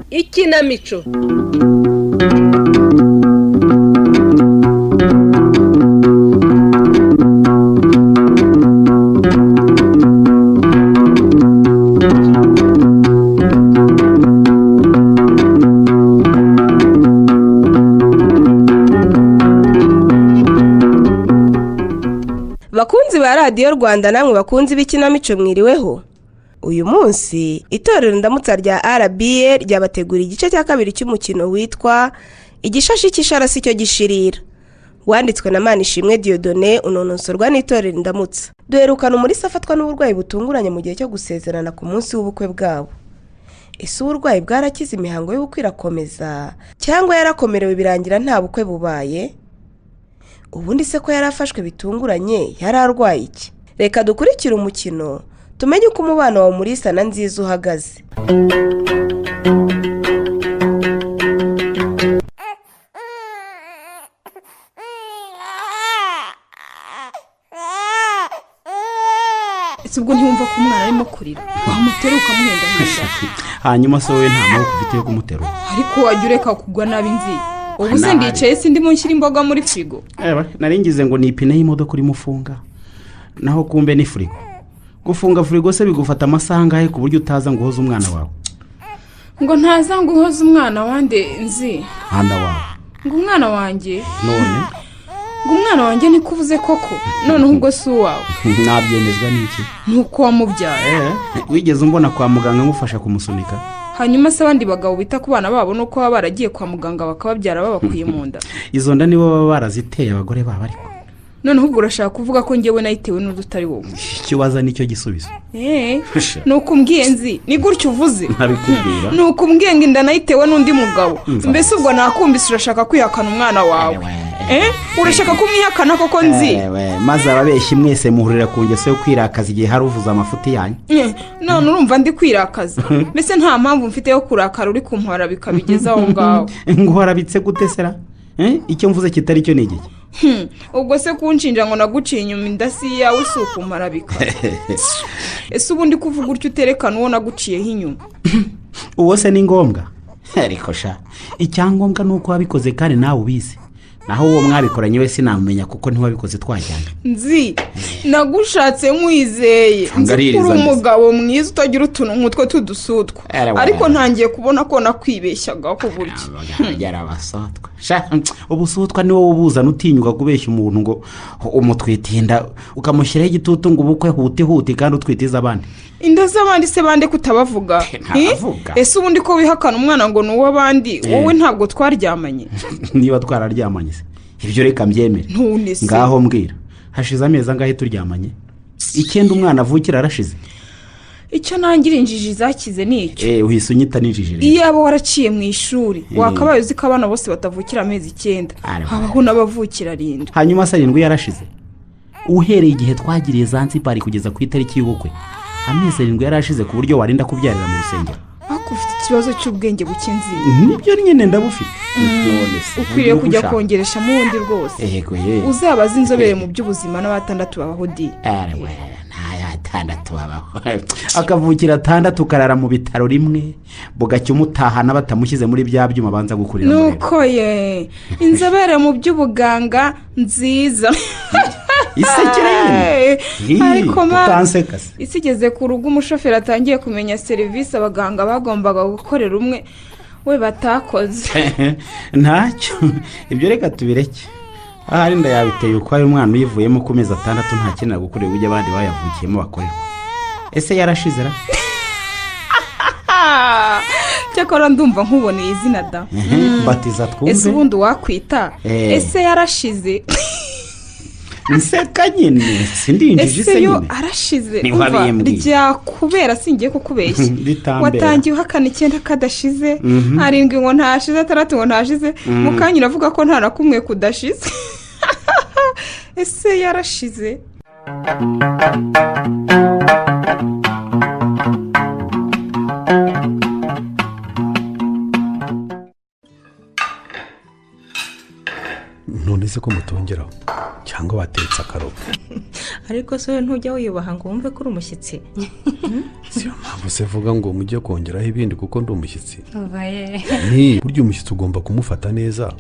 Ikinamico. Bakunzi ba Radio Rwanda namwe bakunzi b'ikinamico mwiriweho. Uyu munsi itorero ndamutsa rya RBA ryabategura igice cya kabiri cy'umukino witwa Igishashi cy'isharasi cyo gishirira. Wanditswe na Manishimwe Dieudonné unonosorwa n'itorero ndamutsa. Duherukana muri safatwa n'uburwayi butunguranye mu gihe cyo gusezerana ku munsi w'ubukwe bwabo. Ese uburwayi bwarakize imihango yo kwirakomeza cyangwa yarakomerewe birangira nta bukwe bubaye? Ubundi se ko yarafashwe bitunguranye yararwaye iki? Reka dukurikire umukino tumenye uko umubano wa Mulisa na Nziza uhagaze. Ubwo ntiwumva ko umwana arimo kurira wamutera ukamuhenda neza hanyuma se wowe nta maboko ufite yo kumutera ariko wajya ureka kugwa nabi Nzi ubu se ndicaye sindi mu nshyira imboga muri frigo naringize ngo ni ipine y'imodoka uri mufunga naho kumbe ni frigo gufunga frigo se bigufata amasaha angahe ku buryo utaza ngo uhoze umwana wawe ngo ntaza ngo uhoze umwana wande Nzi handa wawe ngo umwana wanjye none ngo umwana wanjye ni kuvuze koko none ubwo si uwawe nabyemezwa n'iki nuko wamubyaye wigeze umbona kwa muganga ngufasha kumusunika hanyuma se abandi bagabo bita ku bana babo nuko baba baragiye kwa muganga bakababyara babakuye mu nda izo nda nibo baba baraziteye abagore babo ariko none ubwo urashaka kuvuga ko ngewe nayitewe n'udutari wowe ikibazo nicyo gisubizo nuko umbwiye Nzi ni gutyo uvuze ntabikubwira nuko umbwiye ngo inda nayitewe n'undi mugabo mbese ubwo nakumbise urashaka kwihakana umwana wawe urashaka kumwihakana koko Nzi maze ababeshyi mwese muhurira ku ngeso yo kwirakaza igihe hari uvuza amafuti yanyu none urumva ndi kwirakaza mbese nta mpamvu mfite yo kurakara uri kumpora bikabigeza aho ngaho ngo harabitse gutesera icyo mvuze kitari cyo ni igiki ubwo se kunshinja ngo naguciye inyuma indasi yawe si ukumpara bika ese ubundi kuvuga utyo uterekana uwo naguciyeho inyuma uwo se ni ngombwa ariko sha icyangombwa nuko wabikoze kandi nawe ubizi naho uwo mwabikoranye wese namumenya kuko ntiwabikoze twajyana Nzi nagushatse nkwizeye nzi kuri umugabo mwiza utagira utuntu nk'utwo tudusutwa ariko ntangiye kubona ko nakwibeshyaga ko buryo yarabasotwa ubusutwa niwo ubuzana utinyuka kubeshya umuntu ngo umutwitinda ukamushyiraho igitutu ngo ubukwe huti kandi utwitiza abandi inda z'abandi se bande kutabavuga ese ubundi ko wihakana umwana ngo nuwo abandi wowe ntabwo twaryamanye niba twararyamanye se ibyo reka mbyemere ngaho mbwira hashize amezi angahe turyamanye 9 umwana avukira arashize icyo nangira injiji zakize nicyo uhise unyita n'injiji iyo abo waraciye mu ishuri wakabaye uzi ko abana bose batavukira amezi 9 habaho n'abavukira 7 hanyuma se 7 yarashize uhereye igihe twagiriye Zanzibar kugeza ku itariki y'ubukwe amezi 7 yarashize ku buryo warinda kubyarira mu rusengero ufite ikibazo cy'ubwenge buke Nzi nibyo nyine ndabufite ukwiriye kujya kongeresha mu wundi rwose uzabaza inzobere mu by'ubuzima n'abatandatu babaho di ntayatandatu babaho akavukira 6 ukarara mu bitaro rimwe bugacyo umutahana batamushyize muri bya byuma banza gukurira nuko inzobere mu by'ubuganga nziza isekere ariko isigeze ku rugo umushoferi atangiye kumenya serivisi abaganga bagombaga gukorera umwe we batakoze ntacyo ibyo reka tubireke ahari ndayabiteye uko ayo mwana uyivuyemo ku mezi 6 ntakenera gukorera ujye abandi bayavukiyemo bakorerwa ese yarashizera cyakora ndumva nkuboneye izina da batiza twumve ese ubundi wakwita ese yarashize nseka nyine sindinjije se nyine arashize rya kubera singiye kukubeshya watangiye uhakana 9 kadashize 7 ngo ntashize 6 ngo ntashize mukanya uravuga ko nta nakumwe kudashize ese yarashize? none se ko mutongeraho cyangwa watetse akarobo? ariko se ntujya wiyubaha ngo wumve ko uri umushyitsi? siyo mpamvu se vuga ngo mujye kongeraho ibindi kuko ndi umushyitsi. ni burya umushyitsi ugomba kumufata neza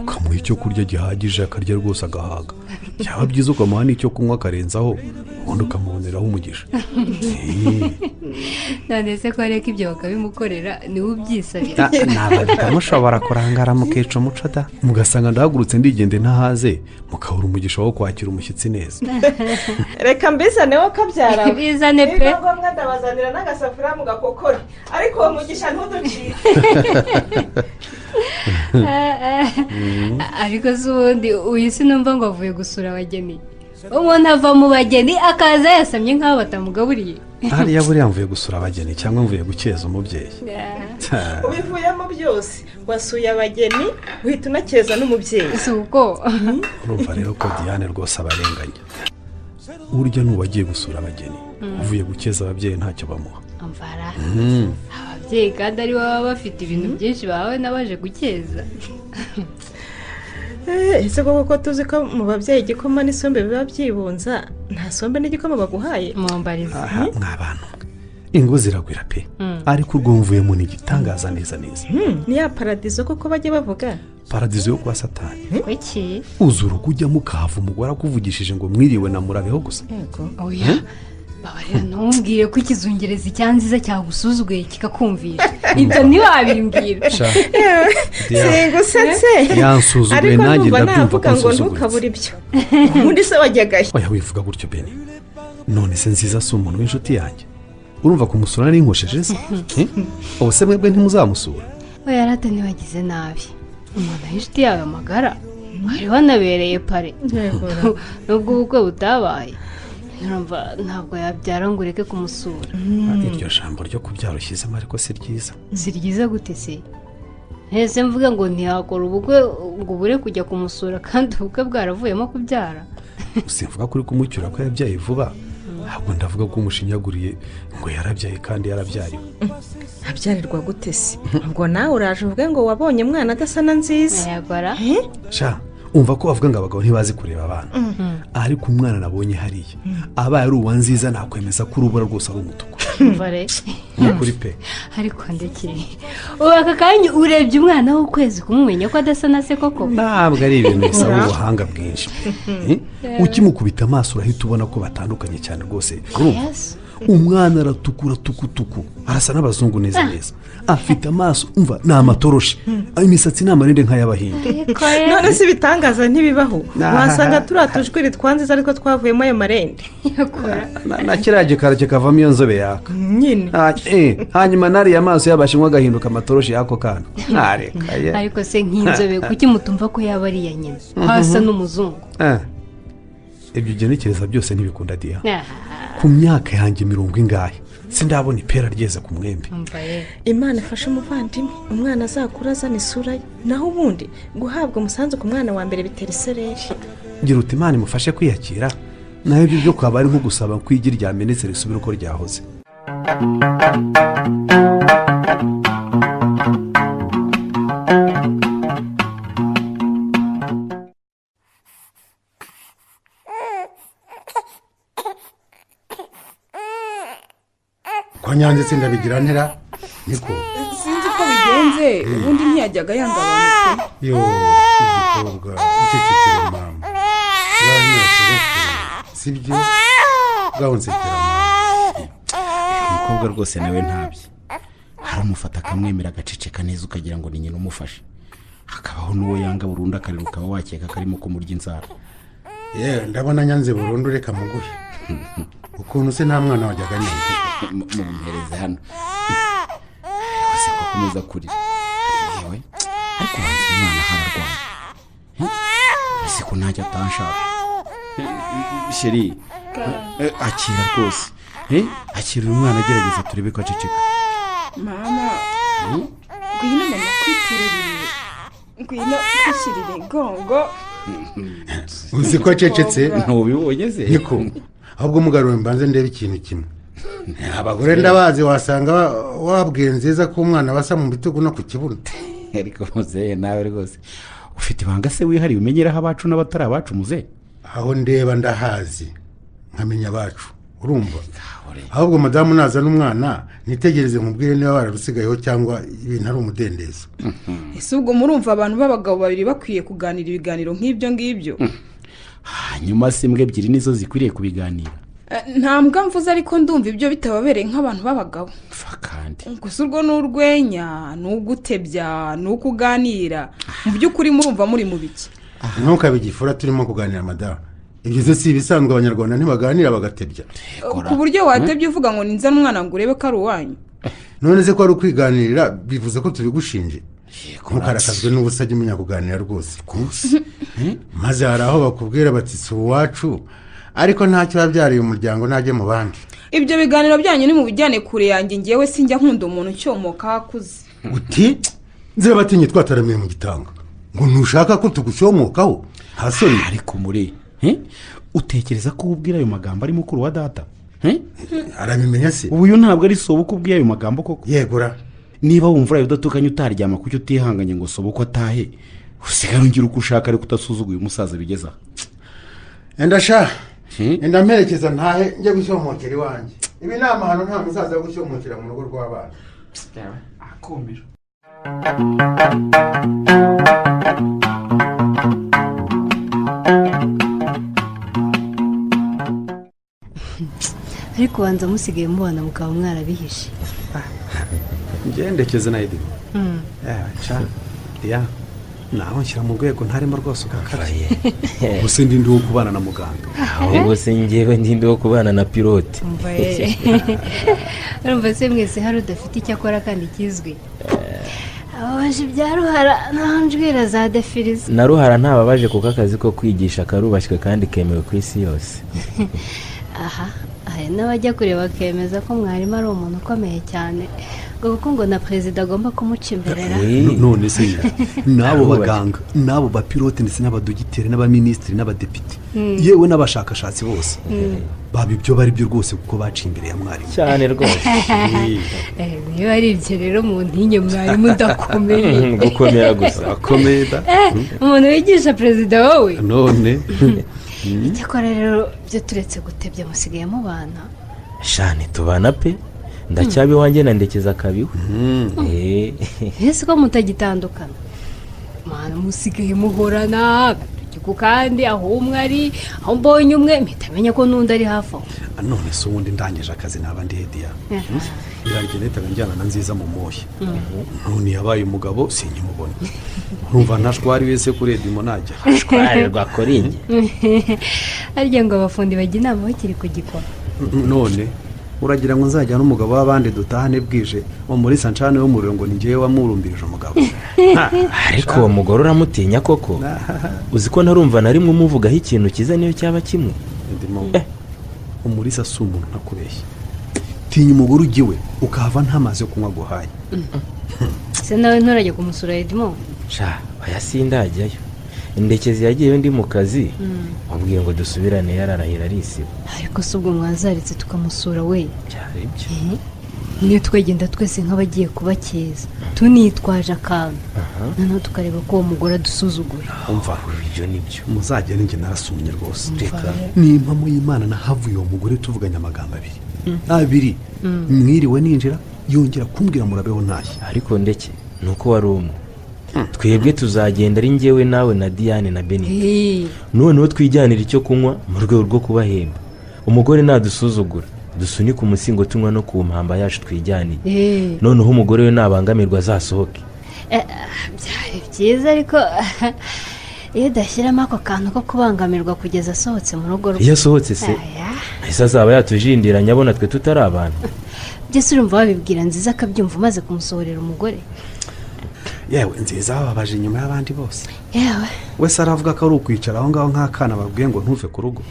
ukamuha icyo kurya gihagije akarya rwose agahaga, byaba byiza ukamuha n'icyo kunywa akarenzaho ubundi ukamuboneraho umugisha. none se ko ariko ibyo bakabimukorera niwe ubyisabira? ntabwo bitamushobora kurangara mukica umuco da, mugasanga ndahagurutse ndigende ntahaze mukabura umugisha wo kwakira umushyitsi neza. reka mbizaneho kabyara bizane pe. niba ngombwa ndabazanira n'agasafuriya mu gakokore, ariko uwo mugisha ntuducike. ariko se ubundi uyu sinumva ngo avuye gusura abageni. umuntu ava mu bageni akaza yasamye nk'aho batamugaburiye. hariya buriya mvuye gusura abageni cyangwa mvuye gukeza umubyeyi? ubivuyemo byose, wasuye abageni uhita unakeza n'umubyeyi. si uko urumva rero ko Diane rwose abarenganya. burya n'uwagiye gusura abageni uvuye gukeza ababyeyi ntacyo bamuha. amvara ababyeyi kandi ari baba bafite ibintu byinshi bahawe n'abaje gukeza. ese koko tuzi ko mu babyeyi igikoma n'isombe biba byibunza, nta sombe n'igikoma baguhaye? mumbarize mw'abantu ingo ziragwira pe, ariko urwo mvuyemo ni igitangaza neza neza. ni ya paradizo koko bajya bavuga? paradizo yo kwa Satani. kuki uzura uko ujyamo ukahava umugore akuvugishije ngo mwiriwe na murabeho gusa. oya babarira ntumbwire ko ikizungereza icyanziza cyagusuzuguye kikakumvisha. ibyo ntiwabimbwira. singusetse yansuzuguye nanjye ndabyumva ko ngo ntukabure ibyo. ubundi se wajyagahe? oya wivuga gutyo Beni, none se nziza si umuntu w'inshuti yanjye? urumva kumusura n'inkosheje se? ubu se mwebwe ntimuzamusura? oya rata ntibagize nabi, umuntu w'inshuti yawe magara wari wanabereye pare. nubwo ubukwe butabaye ntabwo yabyara ngo ureke kumusura. iryo jambo ryo kubyara ushyizemo ariko si ryiza. si ryiza gute se? ntese mvuge ngo ntiyakora ubukwe ngo ubure kujya kumusura kandi ubukwe bwaravuyemo kubyara. simvuga ko uri kumucyura ko yabyaye vuba, ahubwo ndavuga ko umushinyaguriye ngo yarabyaye kandi yarabyariwe. abyarirwa gute se? ubwo nawe uraje uvuge ngo wabonye umwana adasa na nziza? yagora sha umva ko bavuga ngo abagabo ntibazi kureba abana, ariko umwana nabonye hariya abaye ari uwa nziza nakwemeza ko urubura rwose ari umutuku. vare ni ukuri pe. ariko ndekere ubu aka kanya urebye umwana w'ukwezi kumumenya ko adasa na se koko? ntabwo ari ibintu bisaba ubuhanga bwinshi. ukimukubita amaso urahita ubona ko batandukanye cyane rwose. umwana aratukura tukutuku, arasa n'abazungu neza neza, afite amaso umva ni amatoroshi, imisatsi ni amarende nk'ay'abahinde. none se ibitangaza ntibibaho? wasanga turiya tujwiri twanziza ariko twavuyemo ayo marende. na kiriya gikara kikavamo iyo nzobe yaka nyine. hanyuma nariya amaso y'abashinwa agahinduka amatoroshi y'ako kana. ntarekaye. ariko se nk'inzobe kuki mutumva ko yaba ari iya nyina hasa n'umuzungu? ibyo ugenekereza byose ntibikunda Diya. ku myaka yanjye 70 sindabona ipera ryeze ku mwembe. imana ifashe umuvandimwe umwana azakura azana isura ye, naho ubundi guhabwa umusanzu ku mwana wa mbere bitera isereri. gira uti imana imufashe kwiyakira, naho ibyo byo kwaba ari nko gusaba ko igi ryamenetse risubire uko ryahoze. ko nyanze sindabigira ntera niko sinzi ko bigenze ubundi ntiyajyaga yanga abantu pe. yo igikobwa icecekere mama sibyo gahunsekera mama. umukobwa rwose nawe ntabye haramufata akamwemera agaceceka neza ukagira ngo ni nyina umufashe, hakabaho n'uwo yanga burundu akarira ukaba wakeka karimo kumurya inzara. yewe ndabona nyanze burundu reka muguhe ukuntu se nta mwana wajyaga nyanze mumuhereze hano ariko se kwakomeza kurira yewe ariko wanze umwana hararwaye ese ko ntajya atanshaka. sheri akira rwose akira uyu mwana agerageza turebe ko aceceka. mama ngwino mama kwituririye ngwino kwishyirire gongo uzi ko acecetse ntubibonye se niko ahubwo mugarure mbanze ndebe ikintu kimwe abagore ndabazi wasanga wabwiye nziza ko umwana basa mu bitugu no ku kibuno ariko muzehe nawe rwose ufite ibanga se wihariye umenyeraho abacu n'abatari abacu muzehe aho ndeba ndahazi nkamenya abacu urumva ahubwo madamu naza n'umwana nitegereze nkubwire niba bararusigayeho cyangwa ibintu ari umudendezo. ese ubwo murumva abantu b'abagabo babiri bakwiye kuganira ibiganiro nk'ibyo ngibyo? hanyuma se imbwa ebyiri nizo zikwiriye kubiganira? nta mbwa mvuze ariko ndumva ibyo bitababereye nk'abantu b'abagabo. kandi gusa urwo ni urwenya ni ugutebya ni ukuganira mu by'ukuri murumva muri mu biki? ntukabigifura turimo kuganira madamu ibyo si ibisanzwe abanyarwanda ntibaganira bagatebya ku buryo watebye uvuga ngo ninzane umwana ngo urebe ko ari uwanyu. none se ko ari ukwiganirira bivuze ko tubigushinje ntukarakazwe n'ubusa jya umenya kuganira rwose maze hari aho bakubwira bati si uwacu ariko ntacyo wabyariye umuryango ntajye mu bandi. ibyo biganiro byanyu ni mu bijyane kure yanjye ngewe sinjya nkunda umuntu ucyomoka hakuze. uti nzira batinye twataramiye mu gitanga ngo ntushaka ko tugushomokaho hasoni. ariko muri utekereza ko ubwira ayo magambo ari mukuru wa data? arabimenya se uyu ntabwo ari sobo ko ubwiye ayo magambo koko? yegura niba wumva urayo udatukanye utaryama kucyo utihanganye ngo sobo ko atahe usigara ungira uko ushaka ariko utasuzuguye umusaza bigezaho. enda sha enda mperekeza ntahe njye gushyomokera iwanjye ibi ni amahano nta musaza wo gushyomokera mu rugo rw'abana. akumira ariko ubanza musigaye mubana mukaba mwarabihishe. ngendekeze nayo idimo ya naho nshyira mu rwego ntarimo rwose ugakaraye gusa ndi wo kubana na muganga ahubwo se ngewe ndi wo kubana na pilote. urumva se mwese hari udafite icyo akora kandi kizwi. ababaje ibya ruhara ntanjwira za defiriza. na ruhara ntababaje kuko akazi ko kwigisha karubashywe kandi kemewe ku isi yose. aha hari n'abajya kureba bakemeza ko mwarimu ari umuntu ukomeye cyane kuko ngo na perezida agomba kumuca imbere. none se n'abo baganga n'abo bapilote ndetse n'abadogiteri n'abaminisitiri n'abadepite yewe n'abashakashatsi bose baba ibyo bari byo rwose kuko baciye imbere ya mwarimu cyane rwose. niba ari ibyo rero mu ntinye mwarimu udakomeye. gukomera gusa akomeye da umuntu wigisha perezida wowe. none icyakora rero byo turetse gutebya musigaye mubana. shani tubana pe ndacyabi wanjye nandekeza akabiwe. ese ko mutagitandukana mwana musigaye muhorana kuko kandi aho umwe ari aho mbonye umwe mpita menya ko n'undi ari hafi aho. none se ubundi ndangije akazi naba ndi hediya irangiye leta njyana na nziza mu moshya none yabaye umugabo sinkimubona urumva ntashwari wese kuri edimo najya ashwarirwa koringe arya ngo abafundi bajya inama bakiri kugikora. none uragira ngo nzajya n'umugabo w'abandi dutahane bwije wo muri sancane w'umuriro ngo ni ngewe wamurumbirije umugabo. ariko uwo mugore uramutinya koko uzi ko ntarumva na rimwe umuvugaho ikintu cyiza niyo cyaba kimwe. umurisa si umuntu ntakubeshya tinya umugore ugiwe ukahava nta mazi yo kunywa aguhaye. se nawe nturajya kumusura edimo? aya sindajyayo indekezi yagiyeyo ndi mu kazi wabwiye ngo dusubirane yararahira arisiba. ariko si ubwo mwazaritse tukamusura we byari ibyo niyo twegenda twese nk'abagiye kuba keza tunitwaje akantu noneho tukareba ko uwo mugore adusuzugura. umva ibyo nibyo muzajya n'inge narasumye rwose ni impamo y'imana nahavuye uwo mugore tuvuganye amagambo abiri mwiriwe ninjira yongera kumbwira murabeho ntashye. ariko ndeke nuko wari umwe twebwe tuzagenda ari ngewe nawe na Diane na Benita noneho twijyanira icyo kunywa mu rwego rwo kubahemba. umugore nadusuzugura dusunika umusingo tunywa no ku mpamba yacu twijyaniye noneho umugore we nabangamirwa azasohoke. byari byiza ariko iyo udashyiramo ako kantu ko kubangamirwa kugeza asohotse mu rugo rwe. iyo asohotse se ese azaba yatujindiranye abona twe tutari abantu. byose urumva wabibwira nziza akabyumva umaze kumusohorera umugore. yewe nziza bababaje inyuma y'abandi bose. yewe wese aravuga ko ari ukwicara aho ngaho nk'akana babwiye ngo ntuve ku rugo.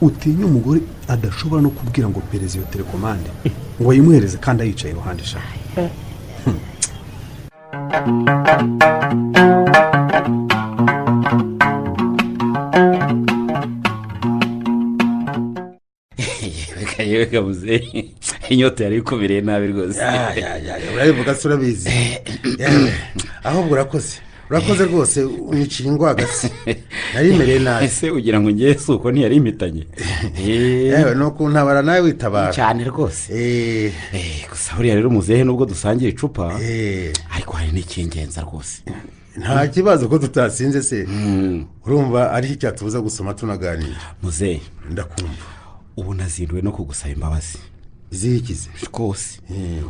utinya umugore adashobora no kubwira ngo perezida iyo telekomande ngo yimuhereze kandi ayicaye iruhande ishaka. yewe kabuze inyota yari ikubereye nabi rwose. urabivuga se urabizi. ahubwo urakoze rwose unyiciye ingwagasi narimereye nabi. ese ugira ngo ngiye si uko ntiyari imitanye. yewe no kuntabara nawe witabara cyane rwose. gusa buriya rero muzehe nubwo dusangira icupa ariko hari n'icy'ingenzi rwose. nta kibazo ko tutasinze se. urumva ari icyatubuza gusoma tunaganira. muzehe ndakumva. ubu nazinduwe no kugusaba imbabazi. zikize rwose.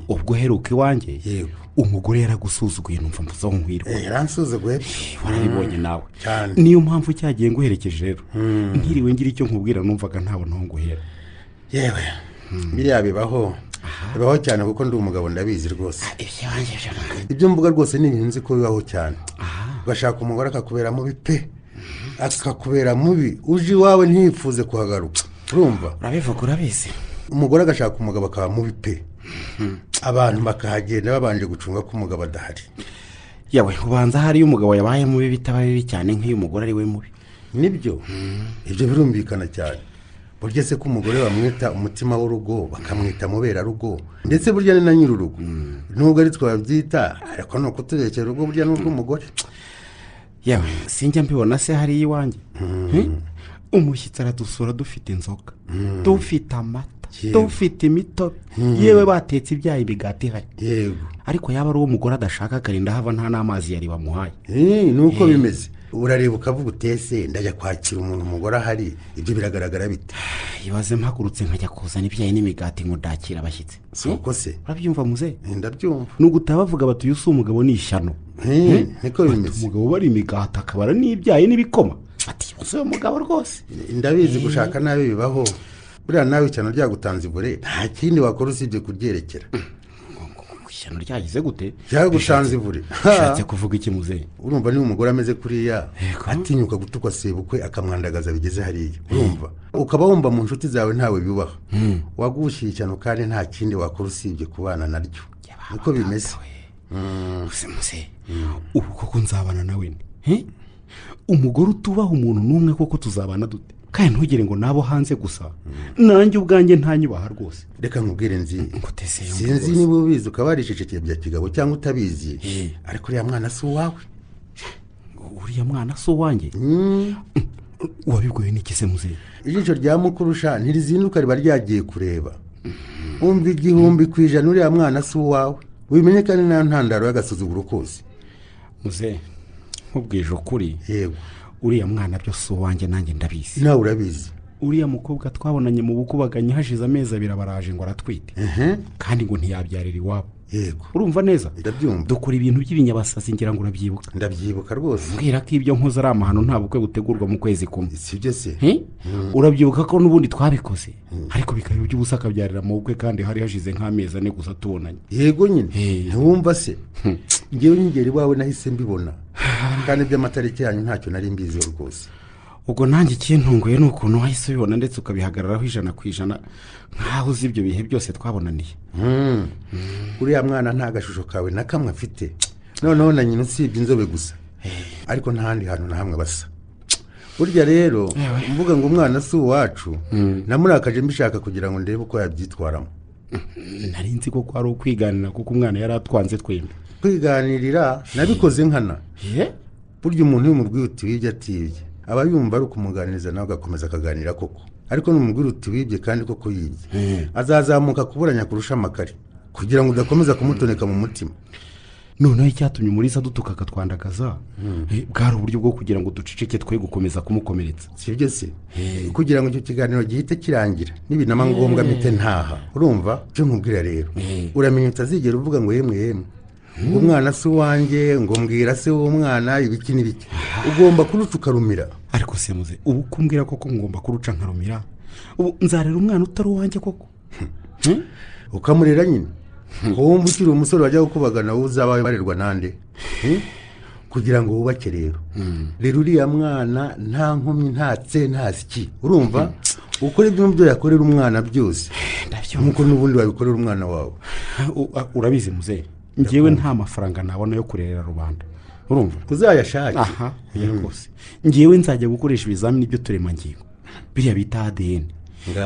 ubwo uheruka iwanjye yego umugore yaragusuzuguye numva mvuze aho nkwirwa. yaransuzuguye. warabibonye nawe cyane. niyo mpamvu cyagiye nguherekeje rero nkiriwe ngira icyo nkubwira numvaga ntabona aho nguhera. yewe biriya bibaho cyane kuko ndi umugabo ndabizi rwose. ibyo mvuga rwose ni ibintu nzi ko bibaho cyane. ugashaka umugore akakubera mubi pe akakubera mubi uje iwawe ntiyifuze kuhagaruka. urumva urabivuga urabizi. umugore agashaka umugabo akaba mubi pe abantu bakahagenda babanje gucunga ko umugabo adahari. yewe ubanza hariyo umugabo yabaye mubi bitaba bibi cyane nk'iyo umugore ari we mubi. nibyo ibyo birumvikana cyane. burya se ko umugore bamwita umutima w'urugo bakamwita muberarugo ndetse burya ni na nyir'urugo. nubwo ari twabyita ariko ni ukuturekera urugo burya n'urw'umugore. yewe sinjya mbibona se hariya iwanjye. umushyitsi aradusura dufite inzoga dufite amata dufite imitobe yewe batetse ibyayi imigati ihari. yego ariko yaba ari uwo mugore adashaka akarinda hava nta n'amazi yari bamuhaye. nuko bimeze. urareba ukavuga utese ndajya kwakira umuntu umugore ahari ibyo biragaragara bite. ibaze mpagurutse nkajya kuzana ibyayi n'imigati ngo ndakira abashyitsi. si uko se. urabyumva muze. ndabyumva. nugutaha bavuga bati uyu si umugabo ni ishyano. niko bimeze. umugabo bari imigati akabara n'ibyayi n'ibikoma. ati uyu umugabo rwose. ndabizi gushaka nabi bibaho. buriya nawe ishyano ryagutanze ibure nta kindi wakora usibye kuryerekera. ishyano ryagize gute? ryagutanze ibure. ushatse kuvuga iki muzehe? urumva niba umugore ameze kuriya atinyuka gutukwa sebukwe akamwandagaza bigeze hariya. urumva ukaba wumva mu nshuti zawe ntawe bibaha. wagushyiye ishyano kandi nta kindi wakora usibye kubana naryo. niko bimeze. muzehe ubu koko nzabana nawe ni umugore utubaha umuntu n'umwe koko tuzabana dute? kandi ntugire ngo nabo hanze gusa nanjye ubwanjye ntanyubaha rwose. reka nkubwire sinzi niba ubizi ukaba waricecekeye bya kigabo cyangwa utabizi ariko uriya mwana si uwawe. uriya mwana si uwanjye? wabibwiwe n'iki se muzehe? ijisho rya mukurusha ntirizinduka riba ryagiye kureba. umva 100% uriya mwana si uwawe. wimenye kandi nta ntandaro y'agasuzuguro kose. muzehe nkubwije ukuri. yego uriya mwana byose uwanjye nanjye ndabizi. nawe urabizi. uriya mukobwa twabonanye mu bukubaganye hashize amezi 2 baraje ngo aratwite kandi ngo ntiyabyarira iwabo. yego urumva neza. ndabyumva. dukora ibintu by'ibinyabasazi ngira ngo urabyibuka. ndabyibuka rwose. mbwira ko ibyo nkoze ari amahano nta bukwe butegurwa mu kwezi kumwe. sibyo se. urabyibuka ko n'ubundi twabikoze ariko bikaba iby'ubusa akabyarira mu bukwe kandi hari hashize nk'amezi 4 gusa tubonanye. yego nyine ntiwumva se. ngewe nyigera iwawe nahise mbibona kandi by'amatariki yanyu ntacyo nari mbiziho rwose. ubwo nanjye ikintunguye ni ukuntu wahise ubibona ndetse ukabihagararaho 100% nk'aho uzi ibyo bihe byose twabonaniye. uriya mwana nta gashusho kawe na kamwe afite. noneho na nyina usibye inzobe gusa ariko nta handi hantu na hamwe basa. burya rero mvuga ngo umwana si uwacu namurakaje mbishaka kugira ngo ndebe uko yabyitwaramo. nari nzi ko ari ukwiganira kuko umwana yari atwanze twembi. kwiganirira nabikoze nkana. burya umuntu iyo umubwiye uti wibye atibye aba yumva ari ukumuganiriza nawe agakomeza akaganira koko. ariko n'umubwire uti wibye kandi koko yibye azazamuka kuburanya kurusha amakare kugira ngo udakomeza kumutoneka mu mutima. noneho icyatumye umurisa dutuka akatwandagaza bwari uburyo bwo kugira ngo duceceke twe gukomeza kumukomeretsa. sibyo se. kugira ngo icyo kiganiro gihite kirangira n'ibinama ngombwa mpite ntaha. urumva cyo nkubwira rero uramenya utazigera uvuga ngo yemwe ngo umwana si uwanjye ngo mbwira se w'umwana ibiki n'ibiki. ugomba kuruca ukarumira. ariko se muze ubu kumbwira koko ngomba kuruca nkarumira? ubu nzarera umwana utari uwanjye koko? ukamurera nyine. wumva ukiri umusore wajya gukubagana wowe uzaba barerwa nande kugira ngo wubake rero. rero uriya mwana nta nkomyi ntatse ntasiki. urumva ukora ibyo byo yakorera umwana byose nk'uko n'ubundi wabikorera umwana wawe. urabizi muzehe ngewe nta mafaranga nabona yo kurerera rubanda. urumva uzayashake. rwose ngewe nzajya gukoresha ibizamini by'uturemangingo biriya bita ADN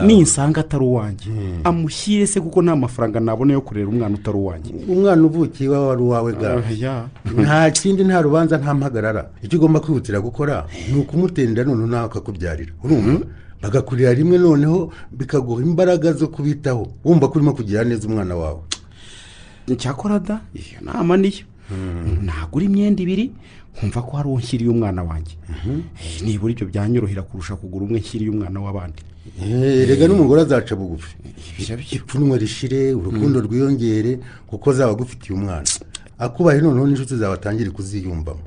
ninsanga atari uwanjye amushyire se kuko nta mafaranga nabona yo kurera umwana utari uwanjye. umwana uvukiye iwawe wari uwawe gawe nta kindi, nta rubanza nta mpagarara. icyo ugomba kwihutira gukora ni ukumutenda noneho nawe akakubyarira, urumva bagakurira rimwe noneho bikaguha imbaraga zo kubitaho wumva ko urimo kugira neza umwana wawe. cyakora da iyo nama niyo nagura imyenda 2 nkumva ko hari unshyiriye umwana wanjye. nibura ibyo byanyorohera kurusha kugura umwe nshyiriye umwana w'abandi. rega n'umugore azaca bugufi, ipfunwe rishire, urukundo rwiyongere kuko zaba agufitiye umwana. akubahe noneho n'inshuti zawe atangire kuziyumvamo.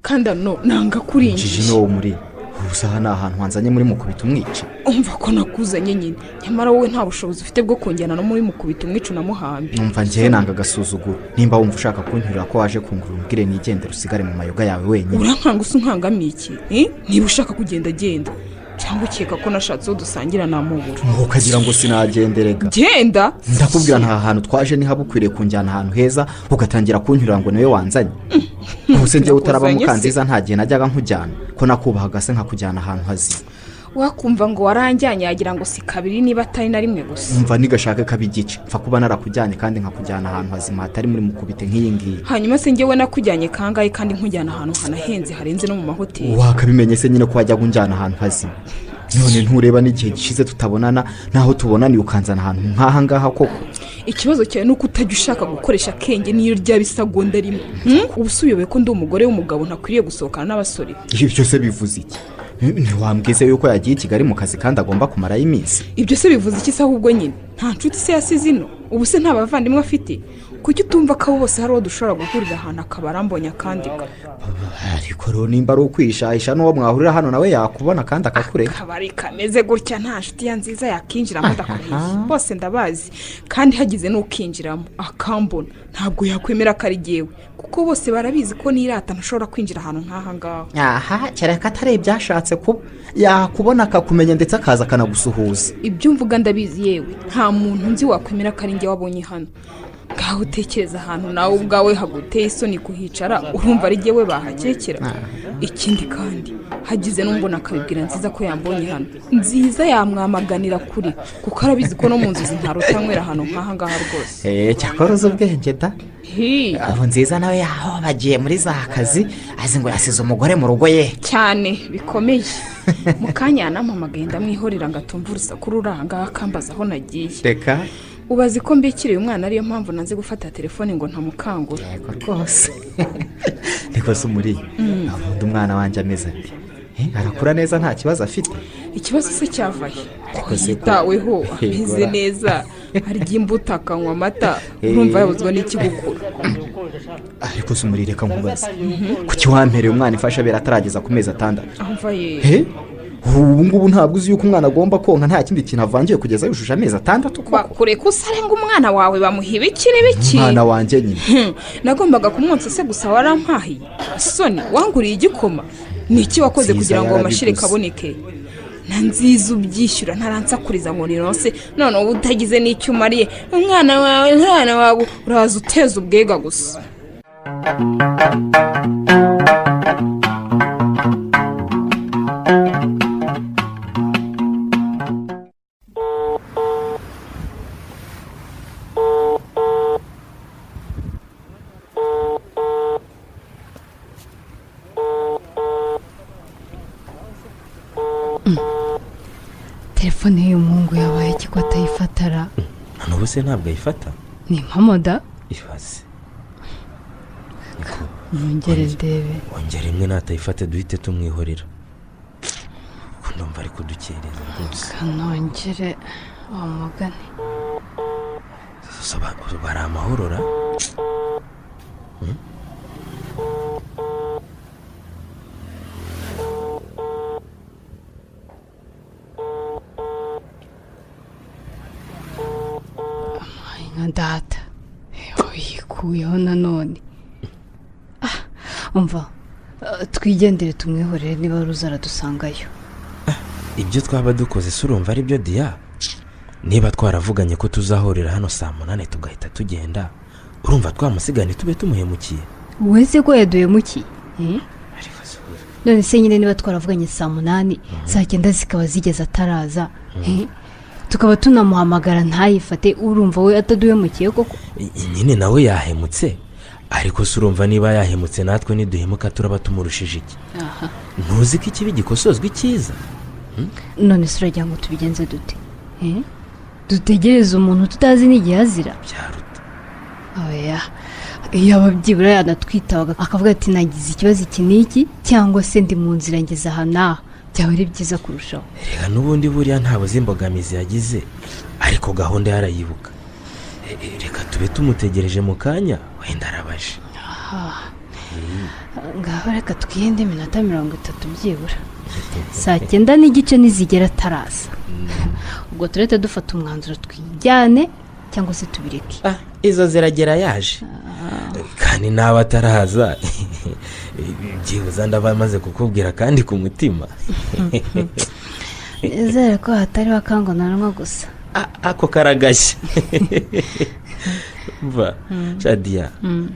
kandi nanga kurinjije no muri gusa ni ahantu hanzanye muri mukubita umwica. umva ko nakuzanye nyine, nyamara wowe nta bushobozi ufite bwo kongerana no muri mukubita umwica unamuhambi. numva njyewe nanga agasuzuguro. nimba wumva ushaka kunyurira ko waje kungura umbwire nigendere usigare mu mayoga yawe wenyine. urankanga usa unkangamiye iki? niba ushaka kugenda genda, cyangwa ukeka ko nashatse uwo dusangira namubura. ukagira ngo sinagenderega. genda ndakubwira nta hantu twaje niha bukwiriye kunjyana ahantu heza ugatangira kunyurira ngo niwe wanzanye. ubuse njyewe utaraba mukanziza nta gihe najyaga nkujyana ko nakubahaga se nkakujyana ahantu hazima. wakumva ngo waranjyanye yagira ngo si 2 niba atari na rimwe gusa. umva nigashaka kabigice mfa kuba narakujyanye kandi nkakujyana ahantu hazima hatari muri mukubite nk'iyi ngiyi. hanyuma se njyewe nakujyanye kangahe kandi nkujyana ahantu hanahenze harenze no mu mahoteli. wakabimenye se nyine ko wajya kunjyana ahantu hazima. none ntureba n'igihe gishize tutabonana naho tubonaniye ukanzana ahantu nk'aha ngaha koko. ikibazo cyawe ni uko utajya ushaka gukoresha akenge niyo ryaba isegonda rimwe. ubu usubiyobe ko ndi umugore w'umugabo ntakwiriye gusohokana n'abasore. ibyo se bivuze iki? ntiwambwize yuko yagiye i Kigali mu kazi kandi agomba kumarayo iminsi. ibyo se bivuze iki se ahubwo nyine nta nshuti se yasize ino? ubu se nta bavandimwe afite? kuki utumva ko abo bose hari uwo dushobora guhurira ahantu akaba arambonye akandika? ariko rero nimba ari ukwishahisha n'uwo mwahurira hano nawe yakubona kandi akakureka. akabari kameze gutya nta nshuti ya nziza yakinjiramo ndakureye. bose ndabazi kandi hagize n'ukinjiramo akambona ntabwo yakwemera ko ari jyewe kuko bose barabizi ko nirata ntashobora kwinjira ahantu nk'aha ngaho. aha kereka atari ibyashatse kuba yakubona akakumenya ndetse akaza akanagusuhuza. ibyo mvuga ndabizi yewe nta muntu nzi wakwemera ko ari njye wabonye hano. ngaho utekereza ahantu nawe ubwawe haguteye isoni kuhicara urumva ari jyewe bahakekera. ikindi kandi hagize n'umbona akabibwira nziza ko yambonye hano, nziza yamwamaganira kuri kuko arabizi ko no mu nzozi ntarutanywera ahantu nk'aha ngaha rwose. cyakora uzi ubwenge da. abo nziza nawe yaho bagiye muri za kazi azi ngo yasize umugore mu rugo ye cyane bikomeye. mu kanya yanampamagaye ndamwihorera ngo atumve urusaku ruranga akambaza aho nagiye. reka ubazi ko mbikiriye umwana ariyo mpamvu nanze gufata telefone ngo ntamukangura. yego rwose. niko se umuri abundi umwana wanjye ameze ati arakura neza nta kibazo afite. ikibazo se cyavaye ko yitaweho ameze neza harya imbuto akanywa amata urumva yabuzwa n'ikigukura. ariko se umuri reka nkubaze kuki wampereye umwana ifasha abera atarageza ku mezi 6? amva ye ubu ngubu ntabwo uzi yuko umwana agomba konka nta kindi kintu avangiye kugeza yujuje amezi 6. bakure ko usarenga umwana wawe bamuhibikire biki? umwana wanjye nyine nagombaga kumwonsa se gusa warampahiye isoni wanguriye igikoma. ni iki wakoze kugira ngo amashire kaboneke? na nziza ubyishyura ntaransakuriza ngo nironse none ubu utagize n'icyo umariye umwana wawe uraza uteza ubwega gusa. telefone y'umuhungu yabaye ko atayifatara. n'ubu se ntabwo ayifata? ni mpamoda ibaze. mwongere ndebe. wongere imwe natayifate duhite tumwihorera kuko ndumva ari kudukereza rwose. kanongere wamugane bari amahorora. nka data yikuyeho nanone. umva twigendere tumwihorere niba ruzara dusangayo. ibyo twaba dukoze se urumva ari byo diya? niba twaravuganye ko tuzahorera hano saa 8 tugahita tugenda urumva twamusigane tube tumuhemukiye wese ko yaduhemukiye none se nyine niba twaravuganye saa 8 saa 9 zikaba zigeze ataraza tukaba tunamuhamagara ntayifate urumva we ataduhemukiye koko nyine nawe yahemutse ariko se urumva niba yahemutse natwe niduhemuka turaba tumurushije iki ntuzi ko ikibi gikosozwa icyiza none se uragira ngo tubigenze dute dutegereze umuntu tutazi n'igihe azira byaruta oya iyo ababyibura yanatwitabaga akavuga ati nagize ikibazo iki n'iki cyangwa se ndi mu nzira ngeze aha n'aha byaba ari byiza kurushaho reka n'ubundi buriya ntabuze imbogamizi yagize ariko gahunda yarayibuka reka tube tumutegereje mu kanya wenda arabaje ngaho reka twihende iminota 30 byibura saa 9 n'igice nizigera ataraza ubwo turete dufata umwanzuro twijyane cyangwa se tubireke izo ziragera yaje kandi nawe ataraza byibuze ndaba maze kukubwira kandi ku mutima nizere ko hatari wakangonanwa gusa ako karagashya mva Shadia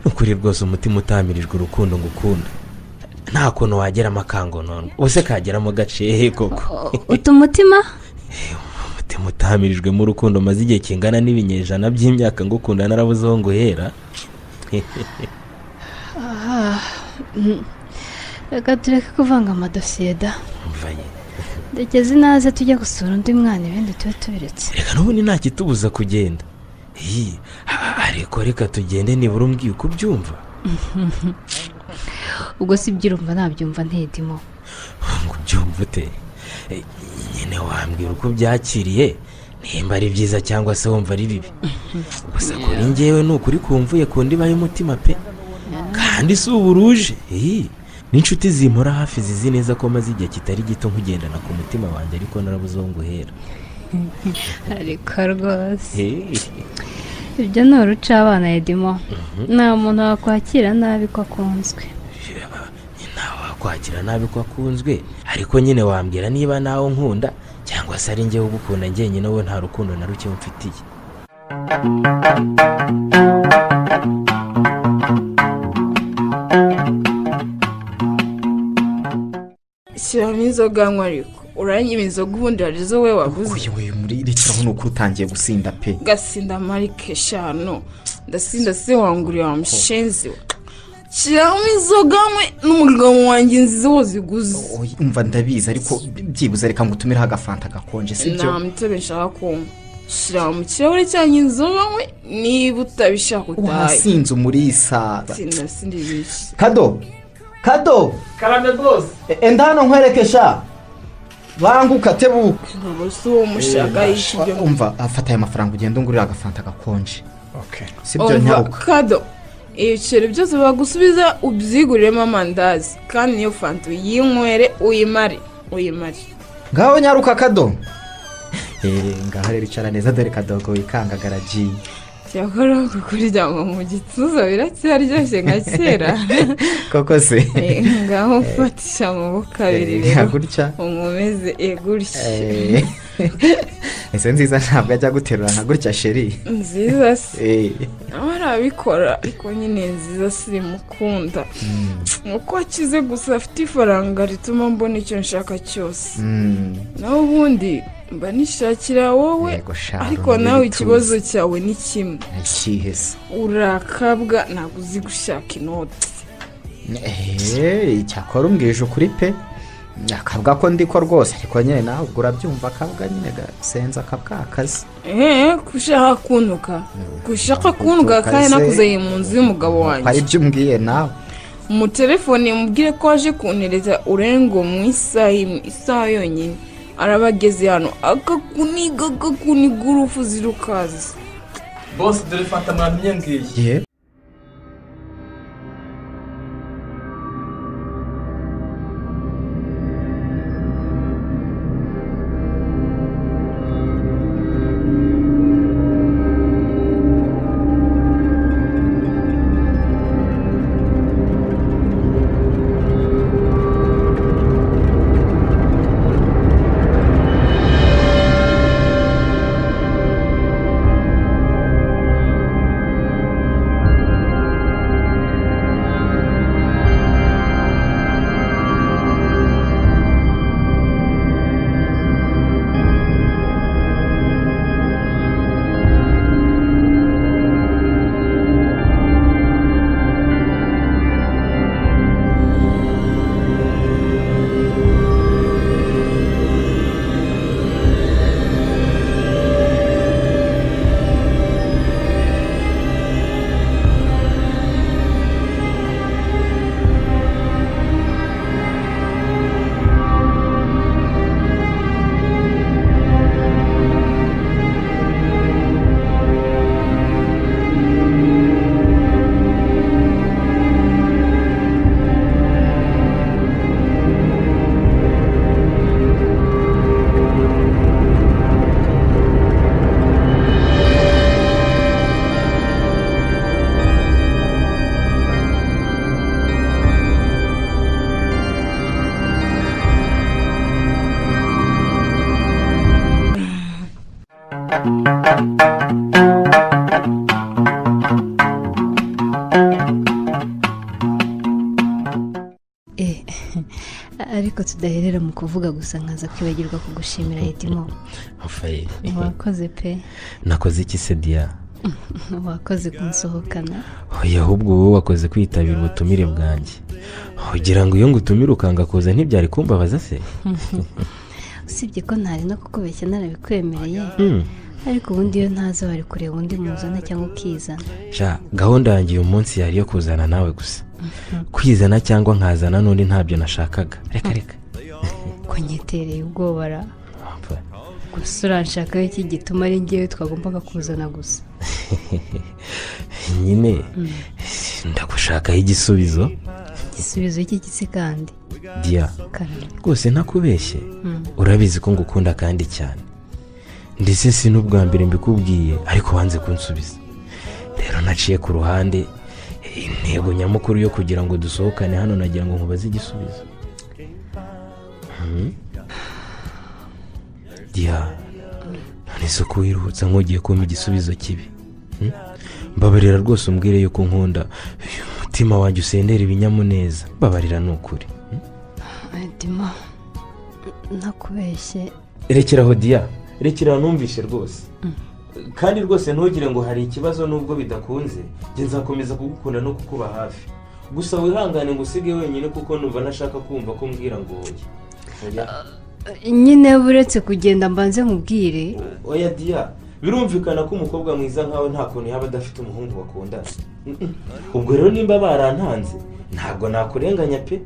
ukuri rwose umutima utamirijwe urukundo ngukunda nta kuntu wagera amakangononwa ubuse kageramo gace koko utumutima umutima utamirijwe mu rukundo maze igihe kingana n'ibinyejana by'imyaka ngukunda narabuzeho ngo hera reka tureke kuvanga amadosiye da ndekeze naze tujya gusura undi mwana ibindi tube tubiretse reka n'ubundi nta kitubuza kugenda ariko reka tugende nibura umbwiye uko ubyumva ubwo si byirumva nabyumva ntedimo ngo ubyumva ute nyine wambwira uko byakiriye nimba ari byiza cyangwa se wumva ari bibi gusa kuri njyewe ni ukuri kumvuye ku ndiba y'umutima pe kandi si uburuje n'inshuti zimpora hafi zizi neza ko maze igihe kitari gito nkugendana ku mutima wanjye ariko narabuzeho ngo uhera ariko rwose ibyo ni uruca abana edimo nta muntu wakwakira nabi ko akunzwe ntawe wakwakira nabi ko akunzwe ariko nyine wambwira niba nawe nkunda cyangwa se ari njyewe ugukunda njyenyine wowe nta rukundo na ruke mfitiye shyiramo inzoga nywa ariko uranyima inzoga ubundi hari izo we waguze uyu muri rekeraho ni uko utangiye gusinda pe gasinda marike 5 ndasinda se wanguriye wa mushenzi we shyiramo inzoga mwe n'umugabo wanjye nziza waziguze umva ndabizi ariko byibuze reka ngo utumireho agafanta gakonje sibyo nta mitobe nshaka kunywa shyira mu kirahure cyanjye inzoga mwe niba utabishaka utahe wasinze umurisa sindi bishi kado karame rwose enda hano nkwerekesha banguka tebuka ntabwo si uwo mushaka yishyuye umva afata aya mafaranga ugenda ungurira agafanta gakonje sibyo nyaruka kado ibiceri byose bagusubiza ubyiguriremo amandazi kandi niyo fanta uyinywere uyimare ngaho nyaruka kado ngaho rero icara neza dore kadogo wikanga garagiye cyakora kukuryama mu gituza biracyaryoshye nka kera koko se ngaho fatisha amaboko abiri rero gutya umumeze gutya ese nziza ntabwo ajya guterura nka gutya sheri nziza se nawe arabikora ariko nyine nziza simukunda nuko akize gusa afite ifaranga rituma mbona icyo nshaka cyose nawe ubundi mba nishakira wowe ariko nawe ikibazo cyawe ni kimwe ikihese urakabwa ntabwo uzi gushaka inoti icyakora umbwije ukuri pe akabwa ko ndiko rwose ariko nyine nawe ubwo urabyumva akabwa nyine gasenza akabwa akazi gushaka kuntuka kandi nakuzeye mu nzu y'umugabo wanjye hari ibyo umbwiye nawe mu telefone mubwire ko waje kuntereza urengo mu isaha yonyine arabageze hano akakuniga urufu zirukaza bose dore fanta mwamenye ngiye ariko tudaherera mu kuvuga gusa nkaza kwibagirwa kugushimira Edimo. Afaye. Wakoze pe. Nakoze iki se Dia? Wakoze kunsohokana. Oya ahubwo wowe wakoze kwitabira ubutumire bwanjye. Ugira ngo iyo ngutumire ukanga kuza ntibyari kumbabaza se? Usibye ko ntari no kukubeshya narabikwemereye. Ariko ubundi iyo ntaza wari kureba undi muzana cyangwa ukizana. Sha gahunda yanjye uyu munsi yari yo kuzana nawe gusa. Kwizana cyangwa nkazana n'undi ntabyo nashakaga. Reka. Kunyetereye ubwoba ra. Gusa uranshakaho iki gituma ari ngewe twagombaga kuzana gusa. Nyine ndagushakaho igisubizo. Igisubizo cy'iki kandi? Dia, rwose ntakubeshye. Urabizi ko ngukunda kandi cyane. Ndetse si n'ubwa mbere mbikubwiye ariko wanze kunsubiza. Rero naciye ku ruhande intego nyamukuru yo kugira ngo dusohokane hano nagira ngo nkubaze igisubizo. Dia, none se ko wiruhutsa nk'ugiye kumpa igisubizo kibi. Mbabarira rwose umbwire yuko nkunda umutima wanjye usendera ibinyamuneza. Mbabarira n'ukuri. Edimo, nakubeshye. Rekeraho Dia, rekera numvishe rwose. Kandi rwose ntugire ngo hari ikibazo nubwo bidakunze, nge nzakomeza kugukunda no kukuba hafi. Gusa wihangane ngo usige wenyine kuko numva nashaka kumva ko mbwira ngo oya. Nyine buretse kugenda mbanze nkubwire. Oya Dia, birumvikana ko umukobwa mwiza nkawe nta kuntu yaba adafite umuhungu bakundana. Ubwo rero nimba barantanze ntabwo nakurenganya pe.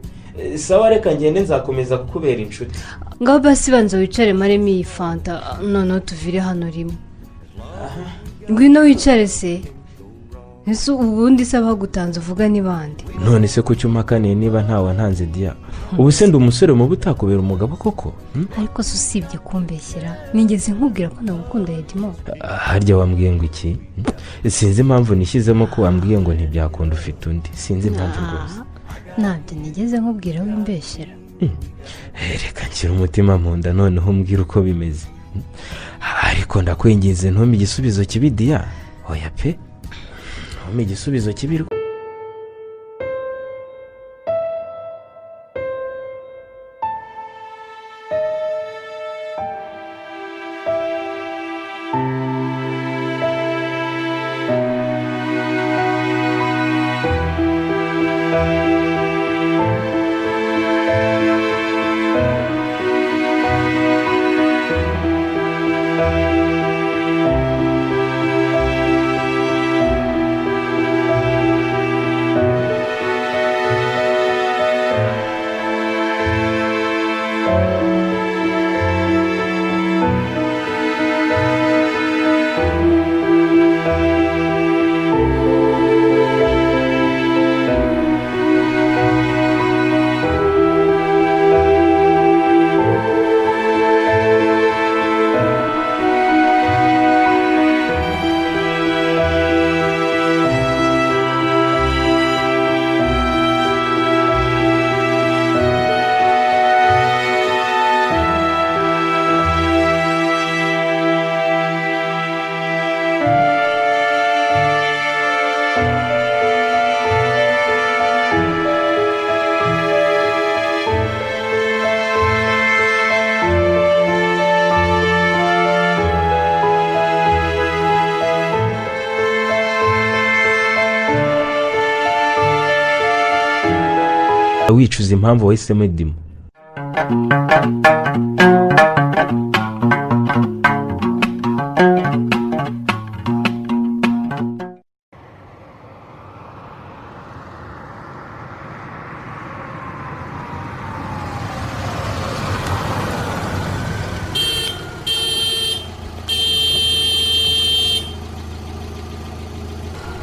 Sawa reka ngende nzakomeza kukubera inshuti. Ngaho basi banza wicare maremo iyi fanta noneho tuvire hano rimwe. Ngwino wicare se. Ese ubundi saba gutanza uvuga n'ibandi. None se kuki umakaniye niba ntawe ntanze Dia? Ubu se ndi umusore mu butakubera umugabo koko? Ariko se usibye kumbeshyera nigeze nkubwira ko nagukunda Edimo. Harya wambwiye ngo iki? Sinzi impamvu nishyizemo ko wambwiye ngo ntibyakunda ufite undi. Sinzi impamvu rwose. Ntabyo nigeze nkubwira w'imbeshyera. Reka nshyira umutima mu nda noneho umbwira uko bimeze. Ariko ndakwinginze ntumpe igisubizo kibi Dia. Oya pe. Ntumpe igisubizo kibi. Wicuza impamvu wahisemo Edimo.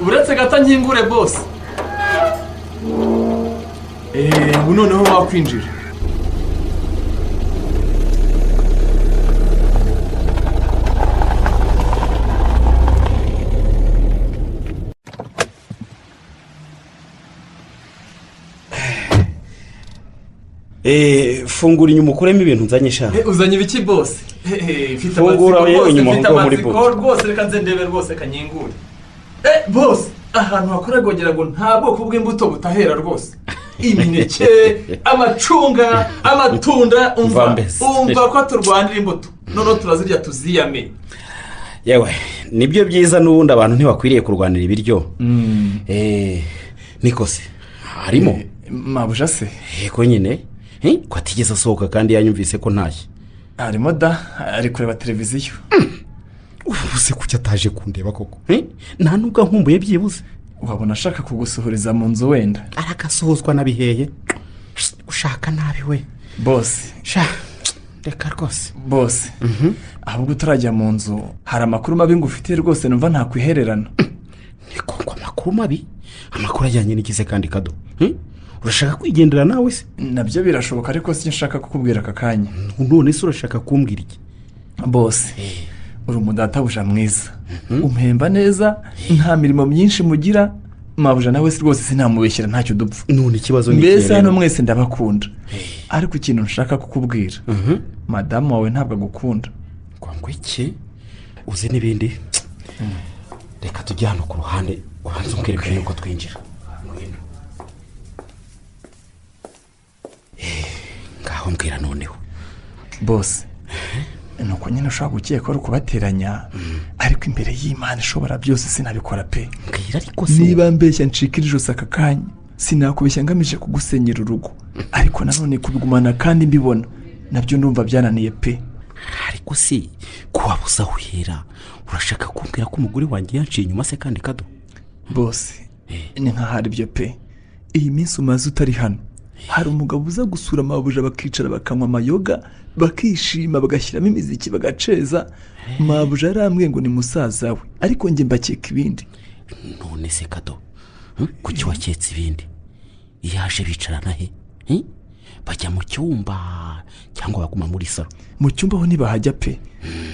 Uretse gato nkingure boss. Ubu noneho wakwinjira. Fungura inyuma ukuremo ibintu nzanye shaka. Uzanye ibiki boss? Mfite fungura yewe inyuma ngo muri boss. Rwose reka nze ndebe rwose kanyingure. Boss, ahantu hakorerwa ngira ngo nta bwoko bw'imbuto butahera rwose. imineke amacunga amatunda umva ko turwanira imbuto noneho turazirya tuziyame. yewe nibyo byiza n'ubundi abantu ntibakwiriye kurwanira ibiryo. niko se harimo mabuja se yego nyine ko atigeze asohoka kandi yanyumvise ko ntashye. harimo da ari kureba televiziyo. ubu se kuki ataje kundeba koko nta nubwo nkumbuye byibuze. wabona ashaka kugusohoreza mu nzu wenda. aragasohozwa nabiheye ushaka nabi we bose reka rwose bose ahubwo utarajya mu nzu hari amakuru mabi ngufitiye rwose numva ntakwihererana. niko ngo amakuru mabi amakuru ajyanye n'ikize kandi kado urashaka kwigendera nawe se? nabyo birashoboka ariko si nshaka kukubwira aka kanya. none se urashaka kumbwira iki? bose uri umudatabuja mwiza umpemba neza nta mirimo myinshi mugira mabuja nawe se rwose sinamubeshyira ntacyo dupfa. none ikibazo ni mbese hano mwese ndabakunda ariko ikintu nshaka kukubwira madamu wawe ntabwo agukunda. ngo iki uzi n'ibindi reka tujye hano ku ruhande ubanza umbwire yuko twinjira. ngaho mbwira noneho bose nuko nyine ushobora gukeka ko kubateranya ariko imbere y'Imana ishobora byose sinabikora pe. mbwira ariko se niba mbeshya ncikira ijosi aka kanya sinakubeshya ngamije kugusenyera urugo ariko nanone kubigumana kandi mbibona nabyo ndumva byananiye pe. ariko si kuwabuza uhera urashaka kumbwira ko umugore wanjye yanciye inyuma se kandi kado? bose ni nk'ahari byo pe. iyi minsi umaze utari hano hari umugabo uza gusura amabuja bakicara bakanywa amayoga bakishima bagashyiramo imiziki bagaceza. mabuja yarambwiye ngo ni musaza we ariko njye mbakeka ibindi. none se kado kuki waketse ibindi? yaje bicarana he? bajya mu cyumba cyangwa baguma muri salo? mu cyumba ho ntibahajya pe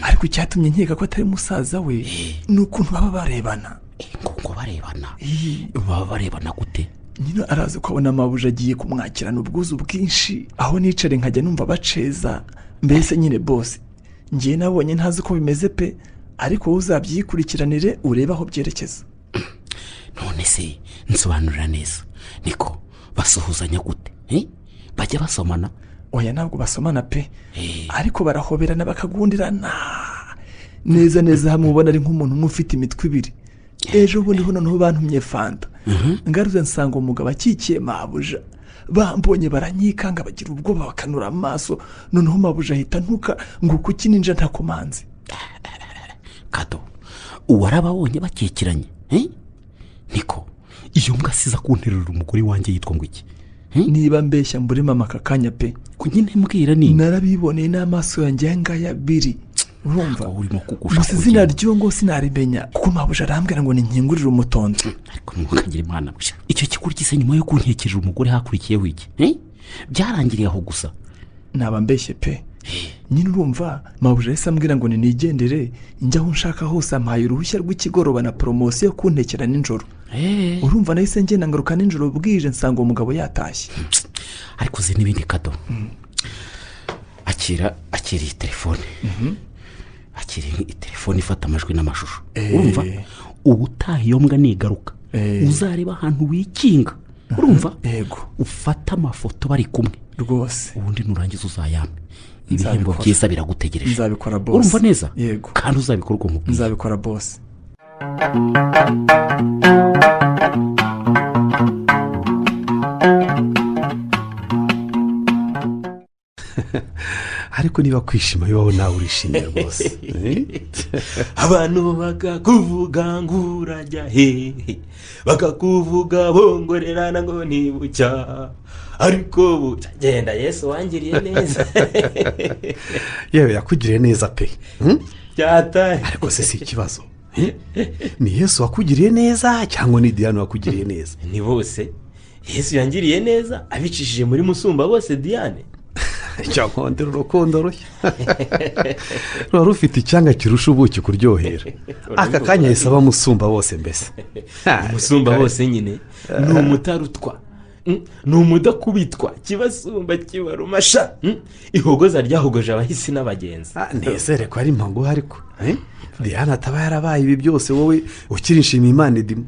ariko icyatumye nkeka ko atari musaza we ni ukuntu baba barebana. ngo barebana? baba barebana gute? nyine araza ukabona amabuja agiye kumwakirana ubwuzu bwinshi aho nicare nkajya numva baceza. mbese nyine bose ngiye nabonye ntazi uko bimeze pe ariko wowe uzabyikurikiranire urebe aho byerekeza. none se nsobanurira neza niko basuhuzanya gute? bajya basomana? oya ntabwo basomana pe ariko barahoberana bakagundirana neza neza hamwe ubona ari nk'umuntu umwe ufite imitwe ibiri. ejo bundi ho noneho bantumye fanta ngaruze nsanga umugabo akikiye mabuja bambonye baranyikanga bagira ubwoba bakanura amaso noneho mabuja ahita ntuka ngo kuki ninja ntakomanze. kado uwarababonye bakekiranye niko iyo mbwa asiza kunterura umugore wanjye yitwa ngo iki? niba mbeshya mbure mama aka kanya pe nyine mbwira ni narabiboneye n'amaso yanjye ngaya abiri urumva gusa izina ry'uwo ngo sinarimenya kuko mabuja arambwira ngo ni nkingurire umutonzi. ariko ntukagira imana buja icyo kikurikise nyuma yo kuntekerera umugore hakurikiyeho iki? byarangiriye aho gusa? naba mbeshye pe nyine urumva mabuja yahise ambwira ngo nigendere njya aho nshaka hose ampaye uruhushya rw'ikigoroba na poromosiyo yo kuntekera nijoro. urumva nahise ngenda ngaruka nijoro bwije nsanga uwo mugabo yatashye. ariko uzi n'ibindi kado akira iyi telefone akira iyi telefone ifata amajwi n'amashusho urumva ubutaha iyo mbwa nigaruka uzareba ahantu wikinga urumva ufata amafoto bari kumwe rwose ubundi nurangiza uzayame ibihembo byiza biragutegereje. nzabikora boss urumva neza? yego kandi uzabikora uko nkubwiye. nzabikora boss. ariko niba kwishima bibaho nawe urishimye rwose. abantu bakakuvuga ngo urajya hehe bakakuvuga bongorerana ngo ni bucya ariko bucya genda Yesu wangiriye neza. yewe yakugiriye neza pe. cyataye ariko se si ikibazo ni Yesu wakugiriye neza cyangwa ni Diane wakugiriye neza? ni bose. Yesu yangiriye neza abicishije muri musumba bose Diane. cyangwa ndero urukundo rushya rwari rufite icyanga kirusha ubuki kuryohera aka kanya yahise aba musumba bose mbese. musumba bose nyine ni umutarutwa ni umudakubitwa kibasumba kibarumasha ihogoza ryahogoje abahisi n'abagenzi. nezere ko ari impangu ariko Diane ataba yarabaye ibi byose wowe ukiri nshima Imana idimo.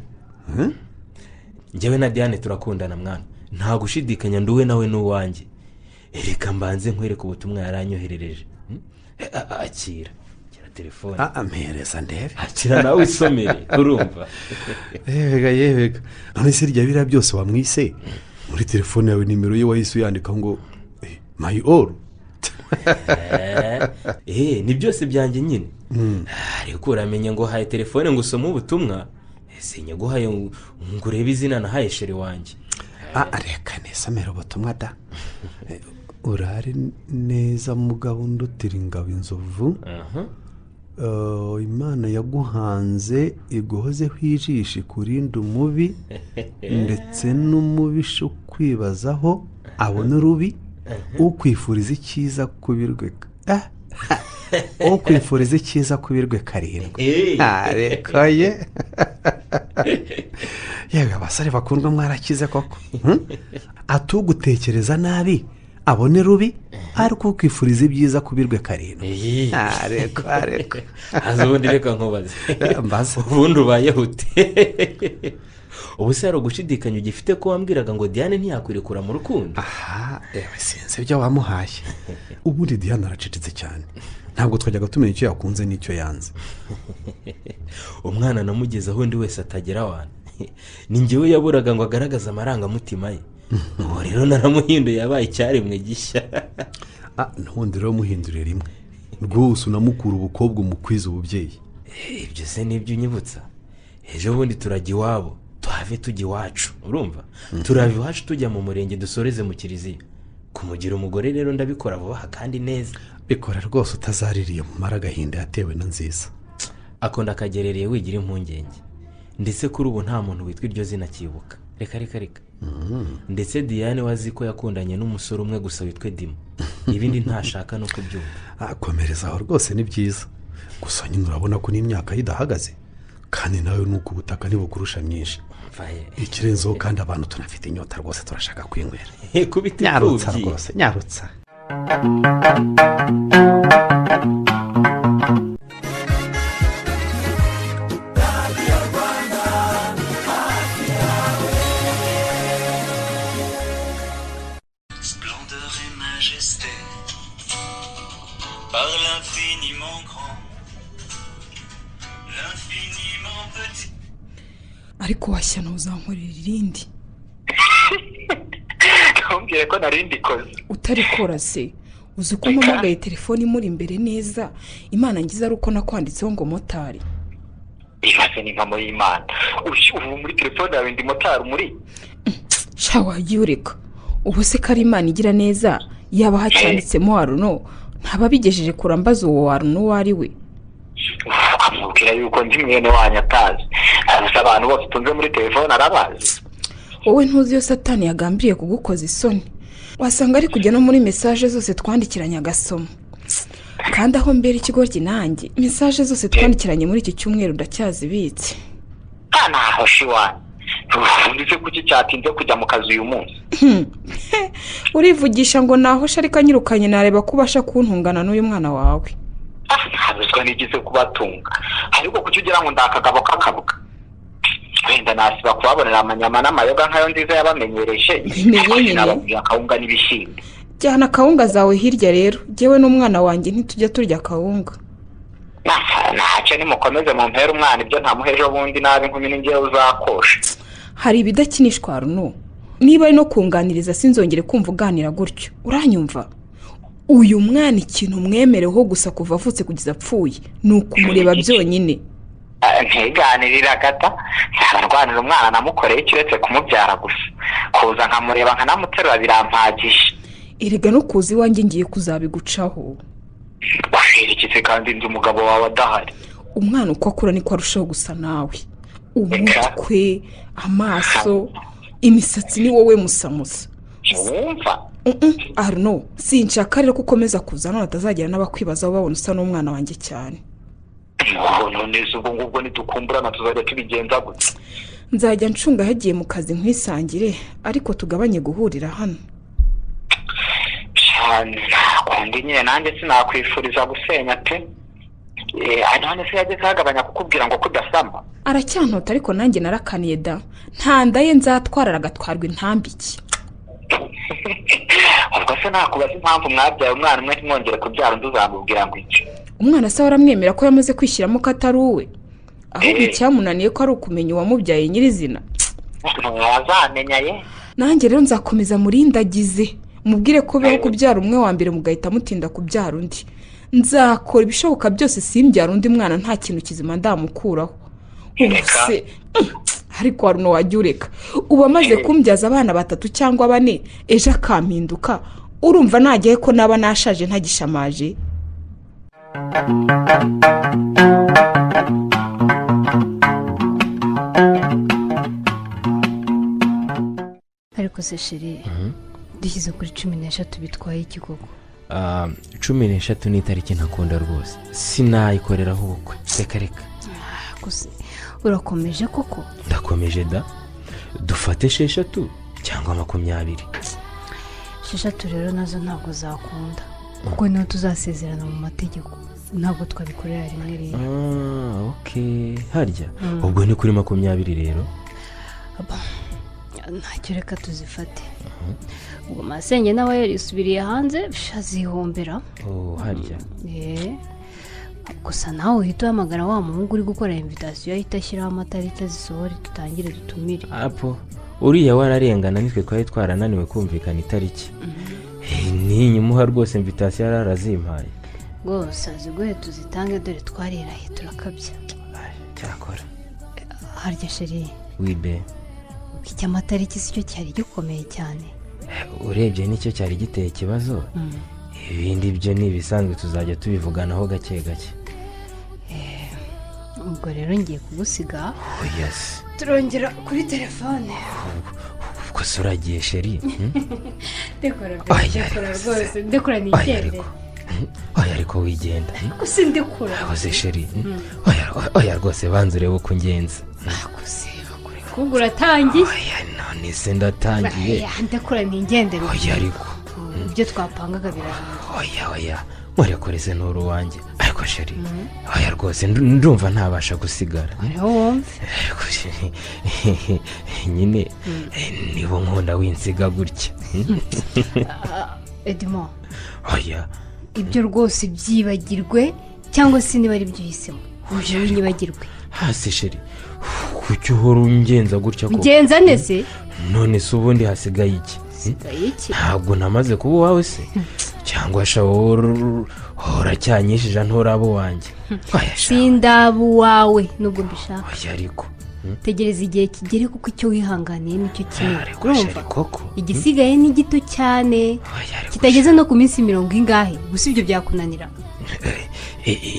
njyewe na Diane turakundana mwana nta gushidikanya nduwe nawe n'uwanjye. Reka mbanze nkwereke ubutumwa yaranyoherereje. Akira telefone. Mpereza ndebe. Akira nawe usomere urumva. Yega none se rya biriya byose wamwise muri telefone yawe nimero ye wahise uyandika ngo my all. Ni byose byanjye nyine. Ariko uramenye ngo haye telefone ngo usome ubutumwa sinyaguhaye ngo urebe izina nahaye sheri wanjye. Reka nesomere ubutumwa da. Urare neza mugabo ndutira ingabo inzovu. Imana yaguhanze iguhozeho ijisho ikurinda umubi ndetse n'umubisha ukwibazaho abona urubi ukwifuriza icyiza kubirweka. Ukwifuriza icyiza kubirwe karindwi. Reka ye yewe abasore bakundwa mwarakize koko. Atugutekereza nabi abone rubi ariko ukwifuriza ibyiza kubirwe karindwi. Reka ubundi reka nkubaze mbaze ubundi ubayeho ute? Ubu se hari ugushidikanya ugifite ko wambwiraga ngo Diane ntiyakwirekura mu rukundo? sinzi ibyo wamuhaye. Ubundi Diane aracecetse cyane ntabwo twajyaga tumenya icyo yakunze n'icyo yanze. Umwana namugezeho undi wese atagera wana ni njyewe yaburaga ngo agaragaze amarangamutima ye. Ubu rero naramuhinduye yabaye icyaremwe gishya. N'ubundi rero muhindurire rimwe rwose unamukura ubukobwa umukwiza ububyeyi. Ibyo se nibyo unyibutsa. Ejo bundi turajya iwabo tuhave tujya iwacu urumva. Turava iwacu tujya mu murenge dusoreze mu kiliziya. Kumugira umugore rero ndabikora vuba kandi neza. Bikora rwose utazaririye mu mara agahinda yatewe na nziza. Akonda kagerereye wigira impungenge. Ndetse kuri ubu nta muntu witwa iryo zina kibuka. Reka. Ndetse Diane wazi ko yakundanye n'umusore umwe gusa witwe Dimo. Ibindi ntashaka no kubyumva. Komereza aho rwose ni byiza. Gusa nyine urabona ko n'imyaka idahagaze kandi nawe nuko ubutaka ntibukurusha myinshi. Ikirenzeho kandi abantu tunafite inyota rwose turashaka kwinywera. Kubita nyarutsa rwose nyarutsa. Par l'infiniment grand, l'infiniment petit. Ariko washyana uzankorera irindi. Ntumbwire ko narindi koze. Utari kora se. Uzi ko mpamagaye telefone imuri imbere neza. Imana ngize ari uko nakwanditseho ngo motari. Ibase ni nkamo y'Imana. Ubu muri telefone yawe ndi motari muri. Shawa yureka. Ubu se kari Imana igira neza yaba hacanditsemo Aruno. Ntababigejeje kurambaza uwo Aruno wari we. Amubwira yuko ndi mwene wanyu atazi. Gusa abantu bose tunze muri telefone arabazi. Wowe ntuzi yo Satani yagambiriye kugukoza isoni. Wasanga ari kujya no muri message zose twandikiranye agasoma. Kandi aho mbere ikigoryi nanjye message zose twandikiranye muri iki cyumweru ndacyazibitse. Naho shiwani. Ndetse kuki cyatinze kujya mu kazi uyu munsi. Urivugisha ngo naho sharika nyirukanye nareba kubasha kuntungana n'uyu mwana wawe. Ntabwo nigize kubatunga. Ariko kuki ugira ngo ndakagabo kakabuka. Wenda nasiba kubabonera amanyama n'amayoga nkayo nziza yabamenyereje. Nababwira akawunga n'ibishimbo. Jyana akawunga zawe hirya rero. Jewe n'umwana wanjye ntitujya turya akawunga. Ntacyo nimukomeze mu mpera umwana ibyo ntamuheje ubundi nabi nkumi n'ingewe uzakosha. Hari ibidakinishwa Aruno. Niba ari no kunganiriza sinzongere kumva uganira gutyo. Uranyumva? Uyu mwana ikintu mwemereho gusa kuva avutse kugeza apfuye ni ukumureba byonyine. Ntiganirira gata ntarwanira umwana namukoreye kiretse kumubyara gusa. Kuza nkamureba nkanamuterura birampagije. Erega no kuzi wanjye ngiye kuzabigucaho. Washirikize kandi ndi umugabo wawe adahari. Umwana uko akura niko arushaho gusa nawe. Umutwe, amaso, imisatsi ni wowe musamusa. Wumva? Aruno, sinshaka rero gukomeza kuzana natazagera n'abakwibazaho babona usa n'umwana wanjye cyane. None ubwo ngubwo nitukumburana tuzajya tubigenza gutya. Nzajya ncunga hagiye mu kazi nkwisangire ariko tugabanye guhurira hano. Kundi nyine nanjye sinakwifuriza gusenya pe. None se yageze hagabanya kukubwira ngo kudasama. Aracyantota ariko nanjye narakaniye da. Ntandaye nzatwara agatwarwa intambiki. ubwo se nakubaza impamvu mwabyaye umwana umwe ntimwongere kubyara undi uzamubwira ngo iki? umwana se aramwemera ko yamaze kwishyiramo ko atari uwe ahubwo icyamunaniye ko ari ukumenya uwamubyaye nyirizina. wazamenya ye. nanjye rero nzakomeza murindagize mubwire ko biho kubyara umwe wa mbere mugahita mutinda kubyara undi. nzakora ibishoboka byose simbyara undi mwana nta kintu kizima ndamukuraho. ubuse ariko hari wajya ureka uba amaze kumbyaza abana 3 cyangwa 4 ejo akampinduka urumva nagiye ko naba nashaje ntagishamaje. ariko se sheri dushyize kuri 13 bitwaye iki koko? 13 ni itariki ntakunda rwose sinayikoreraho ubukwe reka gusa urakomeje koko? ndakomeje da dufate 6 cyangwa 20. 6 rero nazo ntabwo zakunda kuko niho tuzasezerana mu mategeko ntabwo twabikorera rimwe rero. okay harya ubwo ni kuri 20 rero ntacyo reka tuzifate. ubwo masenge nawe yarisubiriye hanze azihombera. harya gusa nawe uhita uhamagara wa muhungu uri gukora invitation ahita ashyiraho amatariki azisohore tutangire dutumire. apo uriya wararengana nitwe twari twarananiwe kumvikana itariki. ninyumuha rwose invitation yarazimpaye rwose aziguhe tuzitange dore twariraye turakabya. cyakora harya sheri wibe iki amatariki si cyo cyari gikomeye cyane. urebye nicyo cyari giteye ikibazo. ibindi byo ni ibisanzwe tuzajya tubivuganaho gake gake. ubwo rero ngiye kugusiga. yes turongera kuri telefone. ubwo se uragiye sheri? dekora rwose dekora nigendere. oya ariko wigenda. ariko si ndekura. abaze sheri oya rwose banze urebe uko ngenza. kubwo uratangiye. oya none se ndatangiye. ndekura nigendere. oya ariko ibyo twapangaga birarangiye. oya murekoreze n'uru wanjye ariko sheri oya rwose ndumva ntabasha gusigara. ariko sheri nyine nibo nkunda winsiga gutya. Edmond oya ibyo rwose byibagirwe cyangwa se niba ari byo uhisemo uje winyibagirwe. hasi sheri kuki uhora ungenza gutya ko ngenza nese none se ubundi hasigaye iki? ntabwo namaze kuba uwawe se cyangwa uracyanyishije nturabo wanjye? sindaba uwawe nubwo mbishaka. oya ariko tegereza igihe kigere kuko icyo wihanganiye nicyo kinini. urumva igisigaye ni gito cyane kitageze no ku minsi 40 gusa ibyo byakunanira.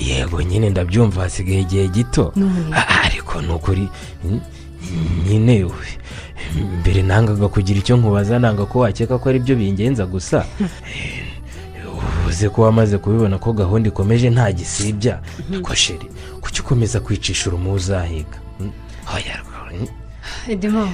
yego nyine ndabyumva hasigaye igihe gito ariko nukuri nyine mbere nangaga kugira icyo nkubaza nanga ko wakeka ko ari byo bingenza gusa. uvuze ko wamaze kubibona ko gahunda ikomeje nta gisibya ko sheri kuki ukomeza kwicisha urumuzahiga? Edmond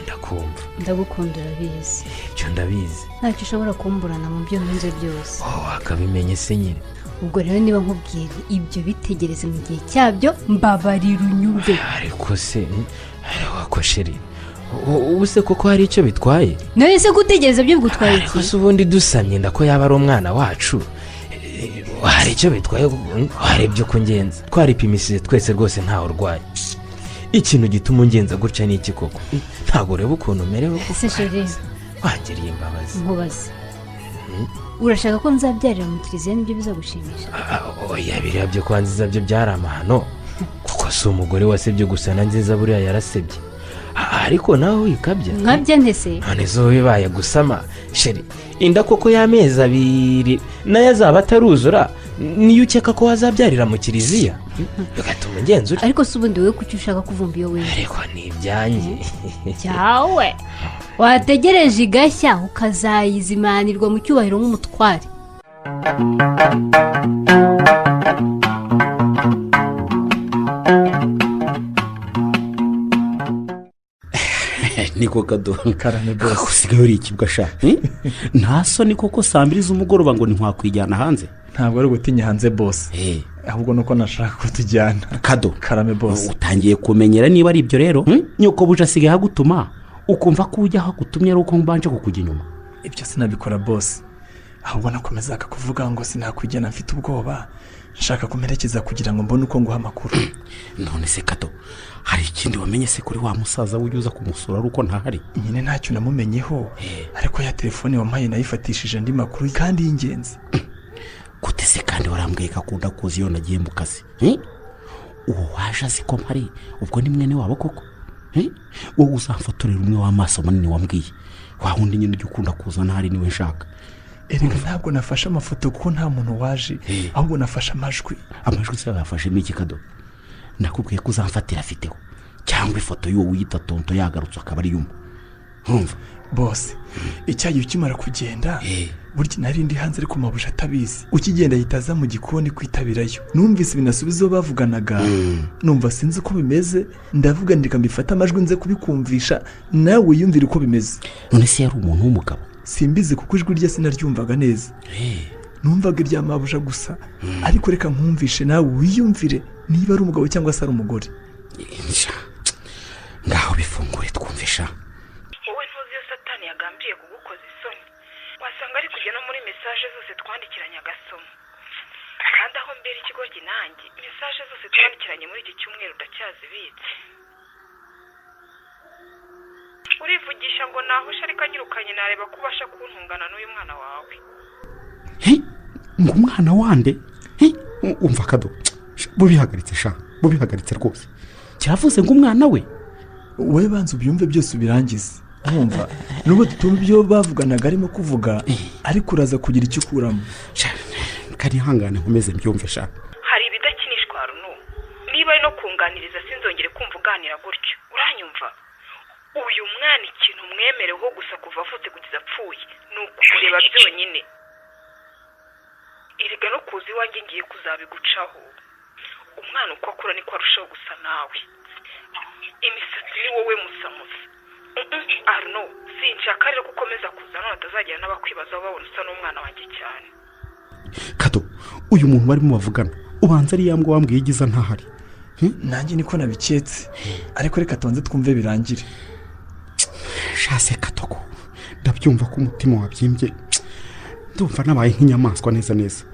ndakumva ndagukunda urabizi. ibyo ndabizi ntacyo ushobora kumburana mu byo ntunze byose. akabimenye se nyine. ubwo rero niba nkubwira ibyo bitegereze mu gihe cyabyo mbabarira unyumve. ariko se wako sheri ubu se koko hari icyo bitwaye? none se gutegereza byo bigutwaye iki? gusa ubundi dusamye nda ko yaba ari umwana wacu hari icyo bitwaye? hari ibyo kungenza twaripimishije twese rwose ntawe urwaye. ikintu gituma ungenza gutya ni iki koko? ntabwo ureba ukuntu umerewe koko. ese sheri wangiriye imbabazi. nkubaze urashaka ko nzabyarira mu kiliziya nibyo bizagushimisha? oya biriya byo kwa nziza byo byari amahano kuko si umugore wasebye gusa na nziza buriya yarasebye. ariko nawe wikabya nkabya ntese none zo bibaye gusama sheri inda koko y'amezi 2 nayo azaba ataruzura niyo ukeka ko wazabyarira mu kiliziya bigatuma ngenzura. ariko si ubundi wowe kuki ushaka kuvumba iyo wewe? ariko ni ibyanjye cyawe wategereje igashya ukazayizimanirwa mu cyubahiro nk'umutware. niko kadoha karame bose usigaye uri ikibwa sha nta soni koko 2 z'umugoroba ngo ntiwakwijyana hanze? ntabwo ari gutinya hanze bose ahubwo nuko nashaka ko tujyana. kado karame bose utangiye kumenyera niba ari ibyo rero nyoko buje asigaye hagutuma ukumva ko ujya aho gutumye ari uko mbanje kukujya inyuma. ibyo sinabikora bose ahubwo nakomezaga kuvuga ngo sinakwijyana mfite ubwoba nshaka kumerekeza kugira ngo mbone uko nguha amakuru. None se Kato, hari ikindi wamenye se kuri wa musaza w'uza kumusura ari uko ntahari? Nyine ntacyo namumenyeho ariko ya telefone wampaye nayifatishije andi makuru kandi y'ingenzi. Gute se kandi warambwiye ko akunda kuza iyo nagiye mu kazi? Uwo waje azi ko mpari ubwo ni mwene wabo koko? Wowe uzamfotorera umwe w'amaso manini wambwiye wa wundi nyine ujya ukunda kuza ntahari niwe nshaka. Erega ntabwo nafashe amafoto kuko nta muntu waje ahubwo nafashe amajwi. Amajwi se yafashe n'iki Kado? Nakubwiye ko uzamfatira afiteho cyangwa ifoto y'uwo wiyita tonto yagarutse akaba ari yuma. Urumva bose icyayi ukimara kugenda burya nari ndi hanze ariko mabuja atabizi ukigenda yitaza mu gikoni kwitabirayo numvise binasubizo bavuganaga numva sinzi uko bimeze ndavuga ndika mbifata amajwi nze kubikumvisha nawe yumvira uko bimeze. None se yari umuntu w'umugabo? Simbizi kuko ijwi rye sinaryumvaga neza. Numvaga irya mabuja gusa ariko reka nkumvishe nawe wiyumvire niba ari umugabo cyangwa se ari umugore. Ngaho bifungure twumvisha. Wowe ntuzi iyo Satani yagambiye kugukoza isoni wasanga ari kujya no muri mesaje zose twandikiranye agasoma kandi aho mbere ikigo ginange mesaje zose twandikiranye muri iki cyumweru ndacyazibitse. Urivugisha ngo nahusha ariko anyirukanye nareba ko ubasha kuntungana n'uyu mwana wawe. Ngo umwana wande? Umva Kado, bubihagaritse sha, bubihagaritse rwose. Cyavuze ngo umwana we? Wowe banza ubyumve byose ubirangize. Urumva nubwo tutumva ibyo bavuganaga arimo kuvuga ariko uraza kugira icyo ukuramo. Kari hangane nkomeze mbyumve sha. Hari ibidakinishwa Runo. Niba ari no kunganiriza sinzongere kumva uganira gutyo. Uranyumva? Uyu mwana ikintu mwemereho gusa kuva avutse kugeza apfuye ni ukumureba byonyine. Erega no kuzi wanjye ngiye kuzabigucaho. Umwana uko akura niko arushaho gusa nawe. Imisatsi ni wowe musamusa. Arno, sinshaka rero gukomeza kuzana atazagira n'abakwibaza babona usa n'umwana wanjye cyane. Kato, uyu muntu barimo bavugana ubanza ari yambwe wambwiye igiza ntahari. Nanjye niko nabiketse ariko reka tonze twumve birangire. Shase Katoko, ndabyumva ko umutima wabyimbye. Ndumva nabaye nk'inyamaswa neza neza.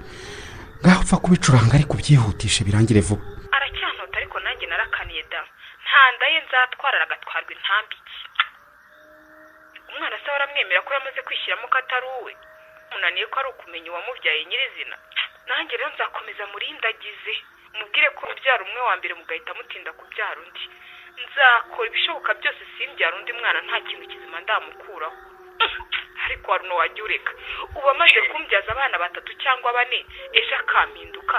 Ngaho upfa kubicuranga ariko byihutishe birangire vuba. Aracyantota ariko nanjye narakaniye da. Ntandaye nzatwara agatwarwa intambiki. Umwana se waramwemera ko yamaze kwishyiramo ko atari uwe. Munaniye ko ari ukumenya uwamubyaye nyirizina. Nanjye rero nzakomeza murindagize. Mubwire ko ubyara umwe wa mbere mugahita mutinda kubyara undi. Nzakora ibishoboka byose simbyara undi mwana nta kintu kizima ndamukuraho. Ariko Runo wajya ureka uba amaze kumbyaza abana 3 cyangwa 4 ejo akampinduka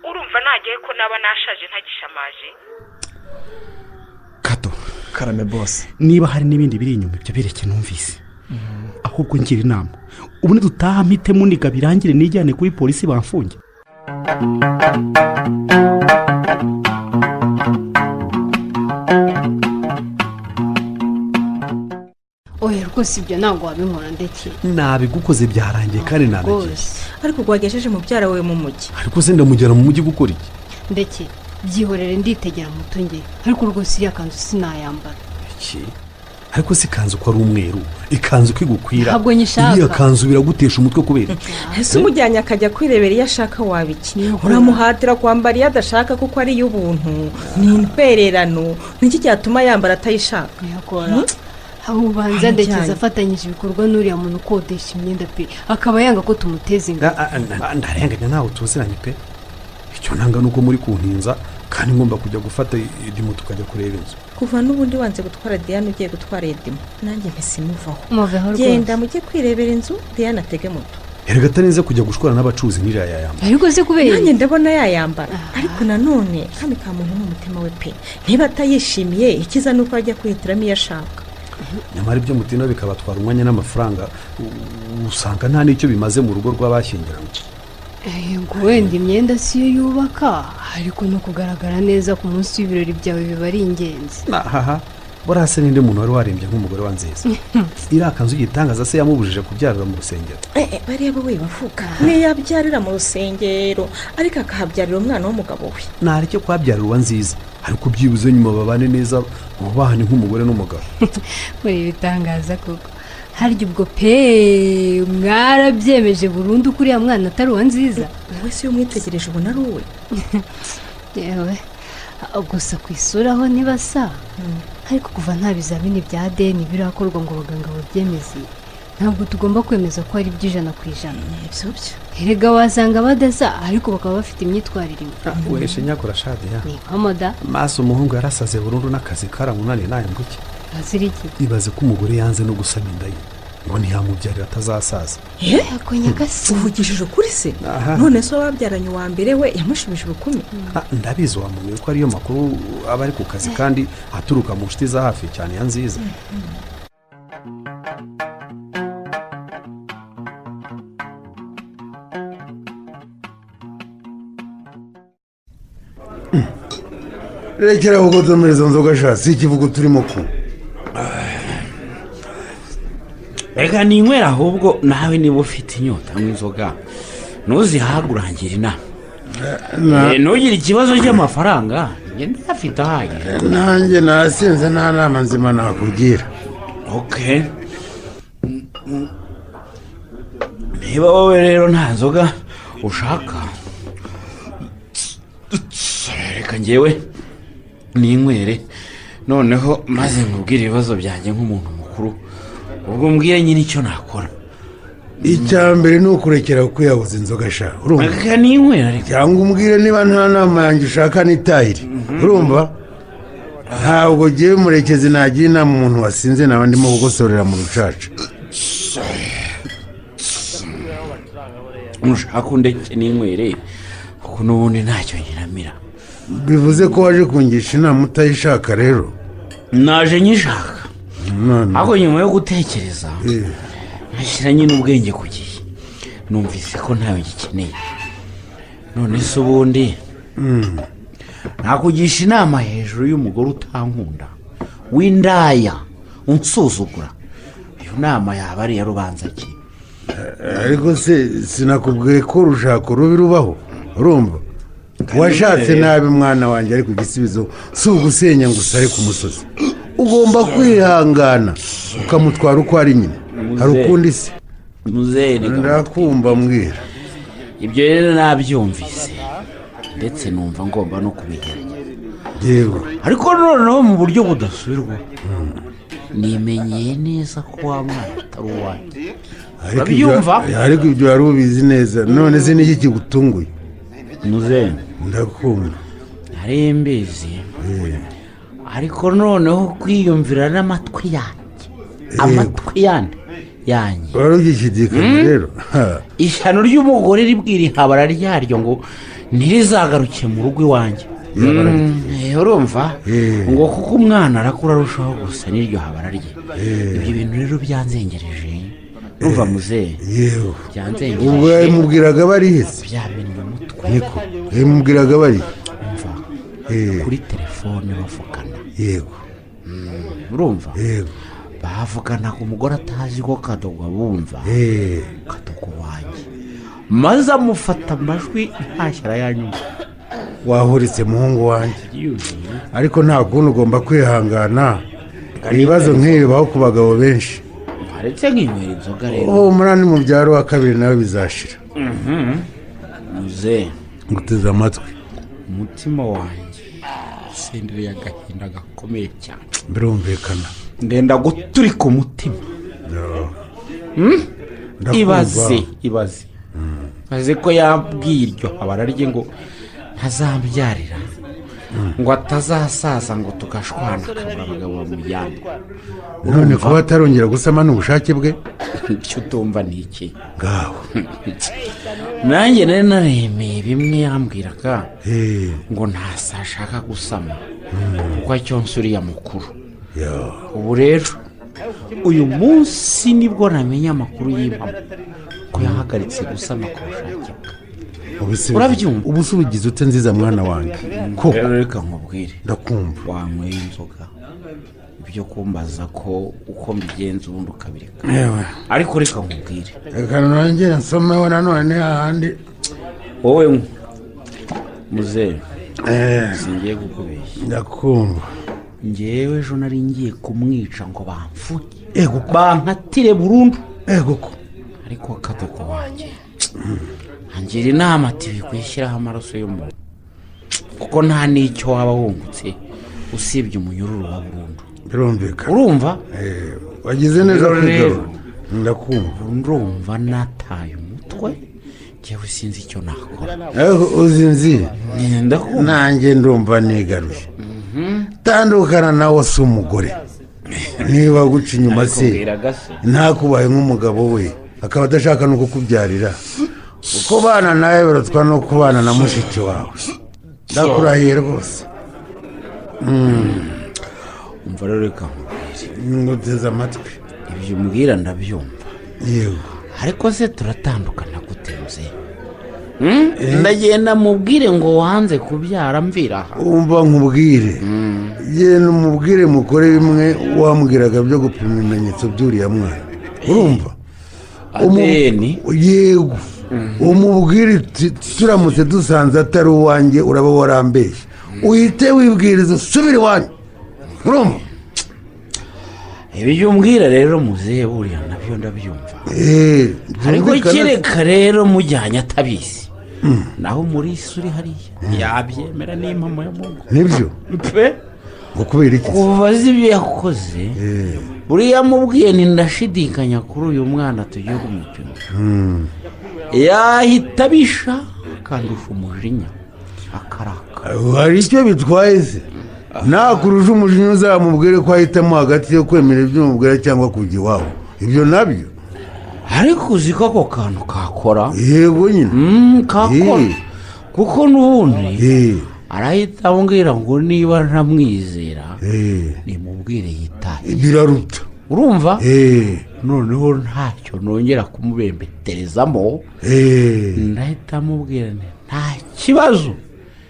urumva nagiye ko naba nashaje ntagishamaje. Kato karame boss niba hari n'ibindi biri inyuma ibyo bireke numvise ahubwo ngira inama ubu ni dutaha mpite muniga birangire nijyane kuri polisi bamfunge. Oya rwose ibyo ntabwo wabinkora ndetse nabigukoze byarangiye kandi nanagiye ariko rwagejeje mubyara we mu mujyi ariko se ndamugera mu mujyi gukora iki ndetse byihorere nditegera muto nge ariko rwose iriya kanzu sinayambara iki ariko si kanzu ko ari umweru ikanzu kwigukwira ntabwo nyishaka iriya kanzu biragutesha umutwe kubera ese umujyanye akajya kwirebera iyo ashaka wabiki uramuhatira kwambara iyo adashaka kuko ari iy'ubuntu ni intwererano niki cyatuma yambara atayishaka yakora ubanza ndekeza afatanyije ibikorwa n'uriya muntu ukodesha imyenda pe akaba yanga ko tumuteza imbere ndarenganya ntawe tuziranye pe icyo nanga nuko muri kuntinza kandi ngomba kujya gufata idimo tukajya kureba inzu kuva n'ubundi wanze gutwara Diane ugiye gutwara idimo nanjye mpesimuvaho genda mujye kwirebera inzu Diane atege moto erega atarinze kujya gushwana n'abacuruzi n'iriya yayambara ariko se kubera nanjye ndabona yayambara ariko nanone kami ka muntu n'umutima we pe niba atayishimiye ikiza nuko ajya kwihitiramo iyo ashaka nyamara ibyo mutina bikabatwara umwanya n'amafaranga usanga nta n'icyo bimaze mu rugo rw'abashyingiranywe ngo wenda imyenda siyo yubaka ariko no kugaragara neza ku munsi w'ibirori byawe biba ari ingenzi aha urase n'indi muntu wari warembye nk'umugore wa Nziza iriya kanzu y'igitangaza se yamubujije kubyarira mu rusengero bareba we bavuga niyo abyarira mu rusengero ariko akahabyarira umwana w'umugabo we ntareke kuhabyarira uwa Nziza ariko byibuze nyuma babane neza bubahane nk'umugore n'umugabo muri bitangaza koko harya ubwo pe mwarabyemeje burundu kuri ya mwana atari uwa Nziza wowe si yo mwitegereje ubona ari uwe yewe gusa ku isura ho ntibasa ariko kuva nta bizamini bya ADN birakorwa ngo abaganga babyemeze ntabwo tugomba kwemeza ko ari by'ijana ku ijana ibyo byo erega wasanga badasa ariko bakaba bafite imyitwarire imwe weshe nyakora shade ya ni nkomoda maso umuhungu yarasaze burundu n'akazi karamunaniye nayambuke azira iki ibaze ko umugore yanze no gusama inda ye ngo ntiyamubyarira atazasaza ako nyagasi uvugishije ukuri se none so wabyaranye uwa mbere we yamushimije ubukumi ndabizi wamumenye ko ariyo makuru aba ari ku kazi kandi aturuka mu nshuti za hafi cyane ya Nziza rekera kugotomera izo nzoga shatse ikivugo turimo ku reka ninywera ahubwo nawe niba ufite inyota nk'inzoga ntuzihagurangire inama ntugire ikibazo cy'amafaranga ngenda uyafite ahagije nanjye nasinze nta nama nzima nakubwira niba wowe rero nta nzoga ushaka reka ngewe ninywere noneho maze nkubwire ibibazo byanjye nk'umuntu mukuru ubwo mbwire nyine icyo nakora icya mbere ni ukurekera kwiyabuza inzoga sha reka ninywera cyangwa umbwire niba nta nama yanjye ushaka n'itahiri urumva ntabwo ugiye murekezi nagira inama umuntu wasinze nawe ndimo kugosorera mu rucaca ushaka undeke ninywere kuko n'ubundi ntacyo nyiramira bivuze ko waje kungisha inama utayishaka rero naje nyishaka ariko nyuma yo gutekereza nkashyira nyine ubwenge ku gihe numvise ko ntayo gikeneye none se ubundi nakugisha inama hejuru y'umugore utankunda w'indaya unsuzugura iyo nama yaba ari iya rubanza ki ariko se sinakubwiye ko urushako rubi rubaho urumva washatse nabi mwana wanjye ariko igisubizo si ugusenya ngo usare ku musozi ugomba kwihangana ukamutwara uko ari nyine hari ukundi se ndakumva mbwira ibyo rero nabyumvise ndetse numva ngomba no kubigerageza yego ariko noneho mu buryo budasubirwaho nimenyeye neza ko wa mwana atari uwanjye urabyumva ariko ibyo wari ubizi neza none se n'iki kigutunguye muzehe ndakumva nari mbizi ariko noneho kwiyumvira n'amatwi yanjye amatwi yanjye wari ugishidikanya rero ishyano ry'umugore ribwira ihabara ryaryo ngo ntirizagaruke mu rugo iwanjye urumva ngo kuko umwana arakura arushaho gusa n'iryo habara rye ibyo bintu rero byanzengereje urumva muzehe byanzengereje ubwo yamubwiraga barihese byamennye umutwe niko yamubwiraga bari kuri telefone bavugana yego urumva yego bavuganaga umugore atazi ko Kadogo bumva Kadogo wanjye maze amufata amajwi ntashyira yanyuma wahuritse muhungu wanjye ariko nta kuntu ugomba kwihangana ibibazo nk'ibi bibaho ku bagabo benshi waretse nk'inywera inzoga rero umunani mu byaro wa kabiri nawe bizashira muzehe nguteze amatwi umutima wanjye usendereye agahinda gakomeye cyane birumvikana ndenda guturika umutima ibaze maze ko yabwiye iryo habara rye ngo ntazambyarira ngo atazasaza ngo tugashwana akabura abagabo bamujyana none kuba atarongera gusama n'ubushake bwe icyo utumva ni iki ngaho nanjye nari naremeye bimwe yambwiraga ngo ntasashaka gusama kuko acyonse uriya mukuru ubu rero uyu munsi nibwo namenye amakuru y'impamo ko yahagaritse gusama ku bushake bwe urabyumva ubu se ubigize ute nziza mwana wanjye koko reka nkubwire ndakumva wanyweye inzoga byo kumbaza ko uko mbigenza ubundi ukabireka yewe ariko reka nkubwire reka nongere nsomeho nanone hahandi wowe muzehe singiye kukubeshya ndakumva ngewe ejo nari ngiye kumwica ngo bamfuke bankatire burundu kuko ariko akatoko wanjye angira inama ati bikwishyiraho amaraso y'umuntu kuko nta n'icyo waba wungutse usibye umunyururu wa burundu birumvikana urumva wagize neza kwigarura ndakumva ndumva nataye umutwe ngewe sinzi icyo nakora uzi nzi nanjye ndumva nigaruye tandukana nawe si umugore niba guca inyuma se ntakubaye nk'umugabo we akaba adashaka no kukubyarira uko bana nawe birutwa no kubana na mushiki wawe ndakurahiye rwose umva rero reka nguteze amatwi ibyo umbwira ndabyumva yego ariko se turatandukana gute muzehe ndagenda mubwire ngo wanze kubyara mvira aha umva nkubwire genda umubwire mukore bimwe wambwiraga byo gupima ibimenyetso by'uriya mwana urumva adeni yego umubwire turamutse dusanze atari uwanjye uraba warambeshye uhite wibwiriza usubire iwanyu urumva ibyo umbwira rero muzehe buriya nabyo ndabyumva ariko kereka rero mujyanye atabizi naho muri isi uri hariya yabyemera n'impamo ya mungu nibyo pe ngo kubera iki kubaza ibyo yakoze buriya mubwiye ntindashidikanya kuri uyu mwana tugiye kumupima yahita abisha akandusha umujinya akaraka hari icyo bitwaye se nakuruje umujinya uzamubwire ko ahitamo hagati yo kwemera ibyo umubwira cyangwa kujya iwabo ibyo nabyo ariko uzi ko ako kantu kakora yego nyine kakora kuko n'ubundi arahita ambwira ngo niba ntamwizera nimubwire yitaye biraruta urumva noneho ntacyo nongera kumubembeterezamo ndahita amubwira nta kibazo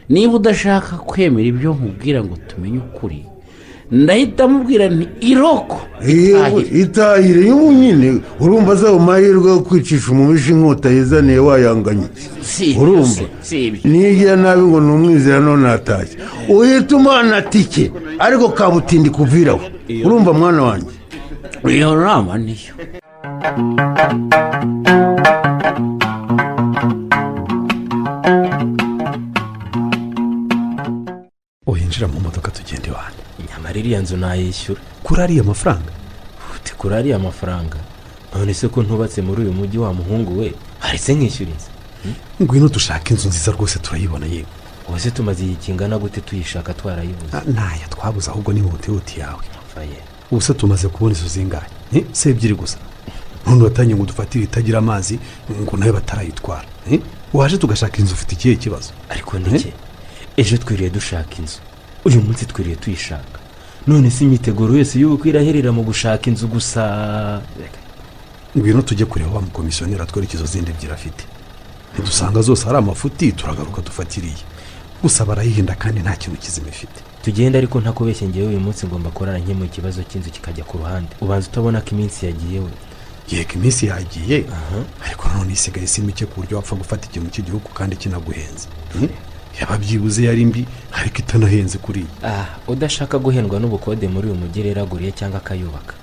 niba udashaka kwemera ibyo nkubwira ngo tumenye ukuri ndahita amubwira nti iroko itahire y'ubu nyine urumva azaba amahirwe yo kwicisha umubisha inkota yizaniye wayanganye urumva nigira nabi ngo ni umwizera none atashye uhita umwana tike ariko kabutindi kuviraho urumva mwana wanjye iyo nama niyo uyinjira mu modoka tugenda iwanjye nyamara iriya nzu nayishyura kuri ariya mafaranga ufite kuri ariya mafaranga none se ko ntubatse muri uyu mujyi wa muhungu we haretse nkishyura inzu ngwino dushaka inzu nziza rwose turayibona yewe ubu se tumaze igihe kingana gute tuyishaka twarayibuze ntaya twabuze ahubwo ni hutihuti yawe ubu se tumaze kubona izo zingahe se ebyiri gusa none watangiye ngo dufatire itagira amazi ngo nawe batarayitwara waje tugashaka inzu ufite ikihe kibazo ariko ndeke ejo twiriye dushaka inzu uyu munsi twiriye tuyishaka none si imyiteguro yose y'uko iraherera mu gushaka inzu gusa ngwino tujye kureba wa mukomisiyoneri atwereka izo zindi ebyiri afite ntidusanga zose ari amafuti turagaruka dufatiriye gusa barayihinda kandi nta kintu kizima ifite tugenda ariko ntakubeshye ngewe uyu munsi ngomba korana nkemu ikibazo cy'inzu kikajya ku ruhande ubanza utabona ko iminsi yagiye we yego iminsi yagiye ariko nanone isigaye si mike ku buryo wapfa gufata ikintu cy'igihugu kandi kinaguhenze yaba byibuze yari mbi ariko itanahenze kuri iyi udashaka guhendwa n'ubukode muri uyu mujyi rero aguriye cyangwa akayubaka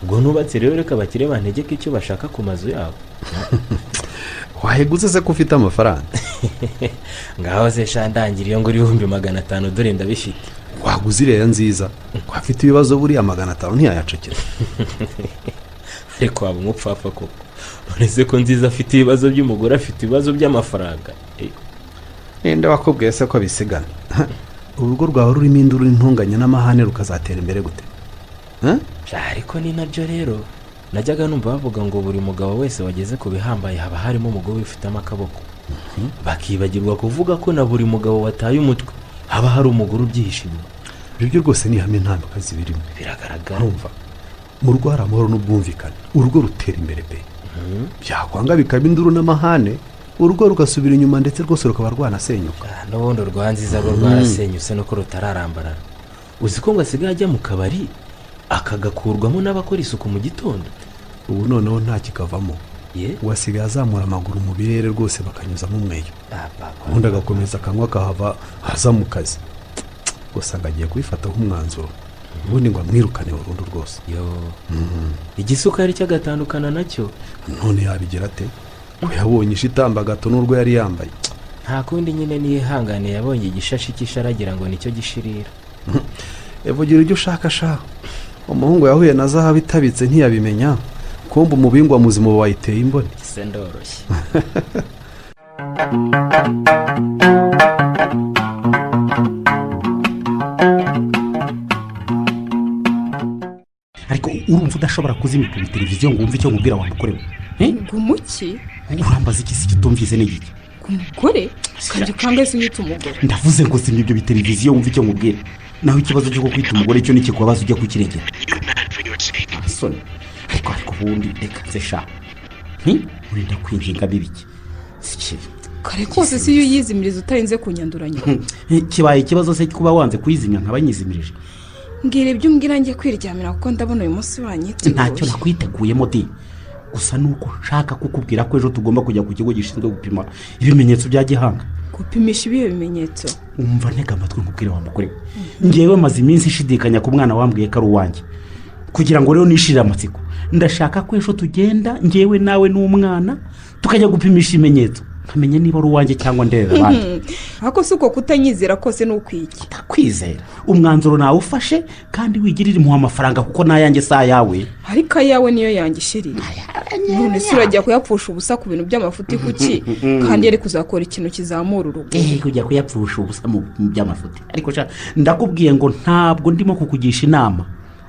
ubwo nubatse rero reka bakire bantegeke icyo bashaka ku mazu yabo waheguze se ko ufite amafaranga ngaho se shandangira iyo ngo uri 500 dore ndabifite waguze iriya nziza ko afite ibibazo buriya 500 ntiyayacakira ariko waba umupfapfa koko none se ko nziza afite ibibazo by'umugore afite ibibazo by'amafaranga ninde wakubwiye se ko bisigana urugo rwawe rurimo induru n'intunganya n'amahane rukazatera imbere gute ariko ni nabyo rero najyaga numva bavuga ngo buri mugabo wese wageze ku bihambaye haba harimo umugabo wifitemo akaboko bakibagirwa kuvuga ko na buri mugabo wataye umutwe haba hari umugore ubyihishe inyuma ibyo rwose ni hamwe ntanduka zibirimo biragaragara numva mu rugo hari amahoro n'ubwumvikane urugo rutera imbere pe byakwanga bikaba induru n'amahane urugo rugasubira inyuma ndetse rwose rukaba rwanasenyuka n'ubundi urwa nziza rwo rwarasenyutse nuko rutararambarara uzi ko ngo asigaye ajya mu kabari akagakurwamo n'abakora isuku mu gitondo. ubu noneho nta kikavamo wasigaye azamura amaguru mu birere rwose bakanyuzamo umweyo ubundi agakomeza akanywa akahava aza mu kazi gusa ngo agiye kubifataho umwanzuro ubundi ngo amwirukane burundu rwose. igisukari cy'agatandukana nacyo none yabigira ate ko yabonye ishitamba gato n'urwo yari yambaye. nta kundi nyine niyihangane yabonye igishashi cy'isharagira ngo nicyo gishirira. evugira ibyo ushaka sha umuhungu yahuye na zahabu itabitse ntiyabimenya kumva umubingwa muzima wayiteye imboni. se ndoroshye. ariko urumva udashobora kuzimya televiziyo ngo wumve icyo nkubwira wa mugore we. umuki urambaza iki si kitumvise n'igiki umugore kandi kangaze unyita umugore. ndavuze ngo zimya ibyo biteleviziyo wumve icyo nkubwira naho ikibazo cyo kwita umugore cyo nikikubabaza ujya kukiregera. asoni ariko ubundi reka nze sha urinda kwinginga bibiki sikibi kare kose si iyo yizimiriza utarinze kunyanduranya. kibaye ikibazo se kuba wanze kuyizimya nkabanyizimirije. mbwira ibyo umbwira njye kwiryamira kuko ndabona uyu munsi wanyiteguye. ntacyo nakwiteguyemo di gusa nuko nshaka kukubwira ko ejo tugomba kujya ku kigo gishinzwe gupima ibimenyetso bya gihanga. gupimisha ibihe bimenyetso? umva ntega amatwi nkubwire wa mugore we ngewe maze iminsi nshidikanya ku mwana wambwiye ko ari uwanjye kugira ngo rero nishirire amatsiko ndashaka ko ejo tugenda ngewe nawe n'umwana tukajya gupimisha ibimenyetso nkamenya niba ari uwanjye cyangwa nderera abandi. ariko si uko kutanyizera kose ni ukwiki. ndakwizera umwanzuro nawe ufashe kandi wigirire impuhwe amafaranga kuko n'ayanjye si ayawe. ariko ayawe niyo yanjye ishirira. none se urajya kuyapfusha ubusa ku bintu by'amafuti kuki kandi yari kuzakora ikintu kizamura urugo. kujya kuyapfusha ubusa mu by'amafuti ariko ndakubwiye ngo ntabwo ndimo kukugisha inama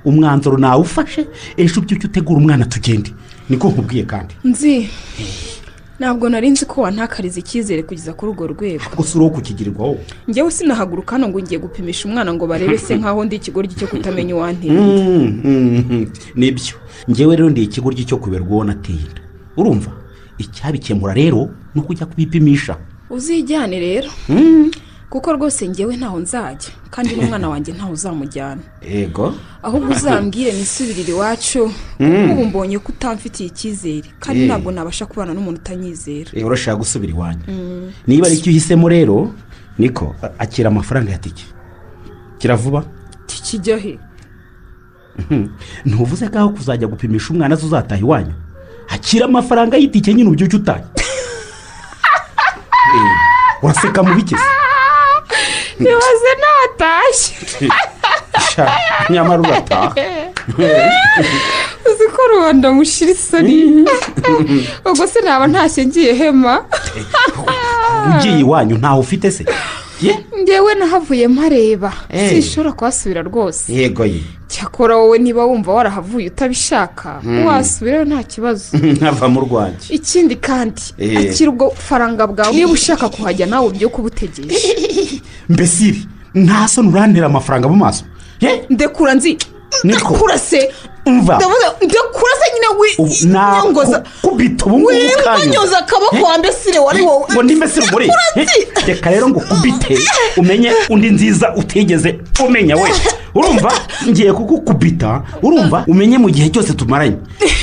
umwanzuro nawe ufashe ejo ubyuke utegura umwana tugende niko nkubwiye kandi nzi ntabwo nari nzi ko wantakariza icyizere kugeza kuri urwo rwego. gusa uri uwo kukigirirwa wowe. njyewe sinahaguruka hano ngo ngiye gupimisha umwana ngo barebe se nkaho ndi ikigoryi cyo kutamenya uwanteye. nibyo njyewe rero ndi ikigoryi cyo kuberwa uwo nateye inda urumva icyabikemura rero ni ukujya kubipimisha. uzijyane rero kuko rwose njyewe ntaho nzajya kandi n'umwana wanjye ntaho uzamujyana. yego ahubwo uzambwire nisubirire iwacu ubu mbonye ko utamfitiye icyizere kandi ntabwo nabasha kubana n'umuntu utanyizera. urashaka gusubira iwanyu niba ari icyo uhisemo rero niko akira amafaranga ya tike kiravuba. kijya he? ntuvuze ko aho kuzajya gupimisha umwana uzataha iwanyu akira amafaranga y'itike nyine ubyuke utahe. uraseka mu bikese ntibaze natashye nyamara urataha. uzi ko rubanda mushira isoni ubwo se naba ntashye ngiye hema. ugiye iwanyu ntaho ufite se? ngewe nahavuye mpareba sinshobora kuhasubira rwose. yego ye cyakora wowe niba wumva warahavuye utabishaka wasubirayo nta kibazo. nkava mu rwanjye. ikindi kandi akira ubwo faranga bwawe niba ushaka kuhajya nawe uburyo kubutegereje. mbese ibi nta soni urantera amafaranga mu maso. ndekura nzi ndekura se umva ndekura se nyine nyangoza kubita ubu ngubu kanyu wanyoza akaboko wa mbesire wari wowe ngo ndi mbesire muri reka rero ngo kubite umenye undi nziza utigeze umenya we urumva ngiye kukukubita urumva umenye mu gihe cyose tumaranye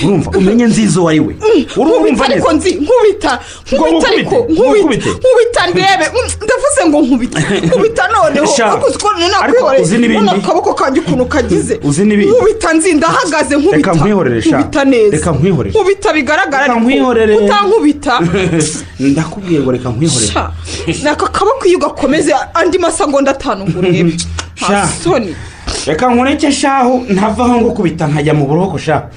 urumva umenye nziza wari we urumva neza ariko nzi nkubita ariko nkubita ndebe ndavuze ngo nkubita noneho kuko nakwihoreye n'akaboko kanjye ukuntu kagize nkubita nzi ndahagaze nkubita reka nkwihorere nkubita bigaragara ariko utankubita ndakubwiye ngo reka nkwihorere naka kaboko iyo ugakomeze andi masegonda 5 ngo urebe soni reka nkureke shaho ntavaho ngo kubita nkajya mu buroko sha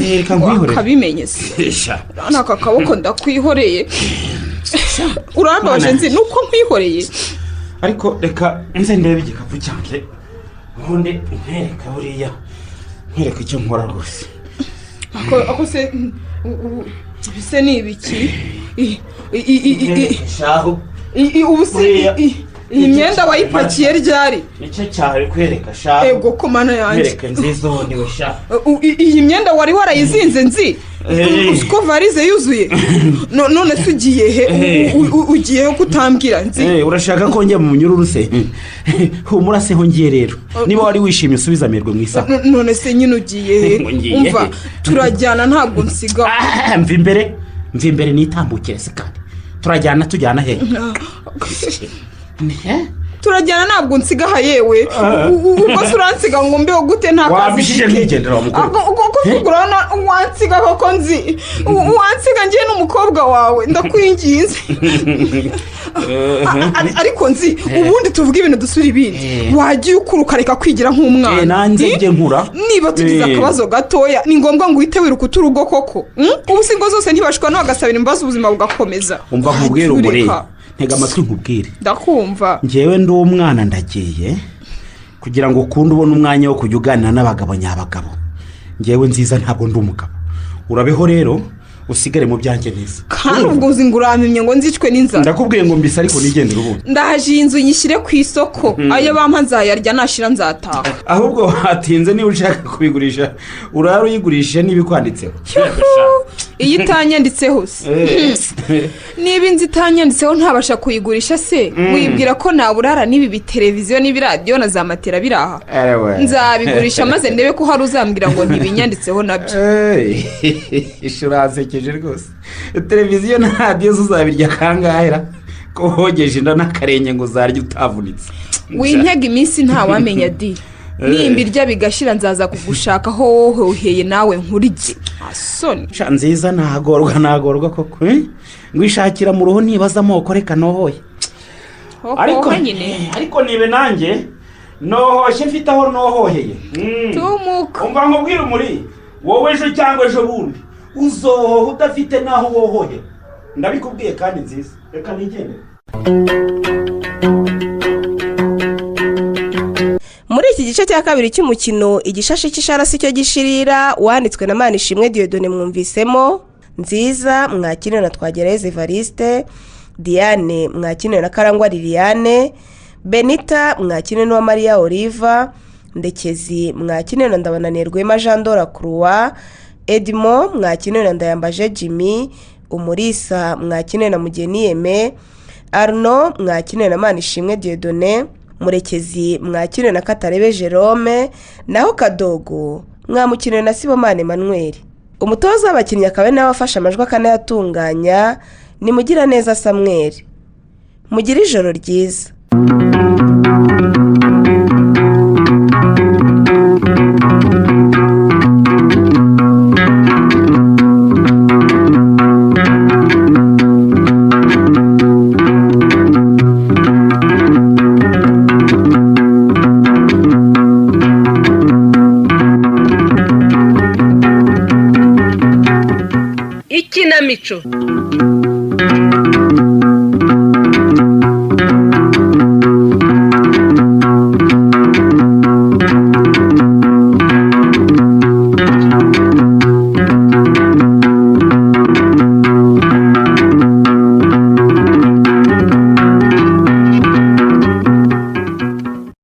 reka nkwihorere kabimenye se naka kaboko ndakwihoreye urambaje nzi nuko nkwihoreye ariko reka nze ndebe igikapu cyanjye ubundi nkwereka buriya nkwereka icyo nkora rwose ako se bise ni ibiki shaho ubu se iyi myenda wayipakiye ryari nicyo cyari kwereka shaho ego ko mana yanjye nkwereka nziza ubundi we shaho iyi myenda wari warayizinze nzi uziko varize yuzuye none se ugiye he ugiye kutambwira nzi urashaka ko njya mu munyururu se humura se ngiye rero niba wari wishimye usubiza amerwe mu isaha none se nyine ugiye he umva turajyana ntabwo nsiga mva imbere nitambukire se kandi tujyana he turajyana ntabwo nsigaha yewe ubwo se uransiga ngo mbeho gute nta kazi wabishije mwigendera wa mukuru kuko urabona wansiga koko nzi wansiga ngiye n'umukobwa wawe ndakwingize ariko nzi ubundi tuvuga ibintu dusura ibindi wagiye ukura ukareka kwigira nk'umwana nanjye njye nkura niba tugize akabazo gatoya ni ngombwa ngo uhite wiruka uturugo koko ubu si ngo zose ntibashwa n'agasabira imbabazi ubuzima bugakomeza umva nkubwire umureye ntega amatwi nkubwire ndakumva njyewe ndi umwana ndagiye kugira ngo ukunde ubone umwanya wo kujya uganira n'abagabo nyabagabo njyewe nziza ntabwo ndi umugabo urabeho rero usigare mu byanjye neza kandi ubwo uzi ngo uramimye ngo nzicwe n'inzara ndakubwiye ngo mbise ariko nigendere ubundi ndaje iyi nzu nyishyire ku isoko ayo bampa nzayarya nashira nzataha ahubwo hatinze niba ushaka kubigurisha urara uyigurishije niba ikwanditseho iyo itanyanditseho se niba inzu itanyanditseho ntabasha kuyigurisha se wibwira ko naburara n'ibi biteleviziyo n'ibiradiyo na za matera biraha nzabigurisha maze ndebe ko hari uzambwira ngo ntibinyanditseho nabyo urasekeje rwose televiziyo na radiyo uzabirya kangahera ko hogeje inda n'akarenge ngo uzarye utavunitse wintega iminsi ntawamenya di nimba irya bigashira nzaza kugushaka aho woheye nawe nkurye asoni nziza nagorwa koko ngo ishakira mu ruhu nibaza amoko reka nohoye ariko nibe nanjye nohoshye mfite aho nohoheye tumuka umva nkubwire umuri wowe ejo cyangwa ejo bundi uzohoha udafite n'aho wohoye ndabikubwiye kandi nziza reka nigendere muri iki gice cya kabiri cy'umukino igishashi cy'isharasi cyo gishirira wanditswe na Manishimwe Dieudonne mwumvisemo nziza mwakiniwe na Twagereza Evariste Diane mwakiniwe na Karangwa Liliane Benita mwakiniwe na Maria Oliva Ndekezi mwakiniwe na Ndabananirwema Jean Dora Croix Edmo mwakiniwe na Ndayambaje Jimmy Umurisa mwakiniwe na Mugeni Aime Arno mwakiniwe na Manishimwe Dieudonne Murekezi mwakiniwe na Katarebe Jerome naho Kadogo mwamukiniwe na Sibomane Emmanuel umutoza w'abakinnyi akaba nawe afasha amajwi akanayatunganya ni Mugiraneza Samuel mugira ijoro ryiza Ikinamico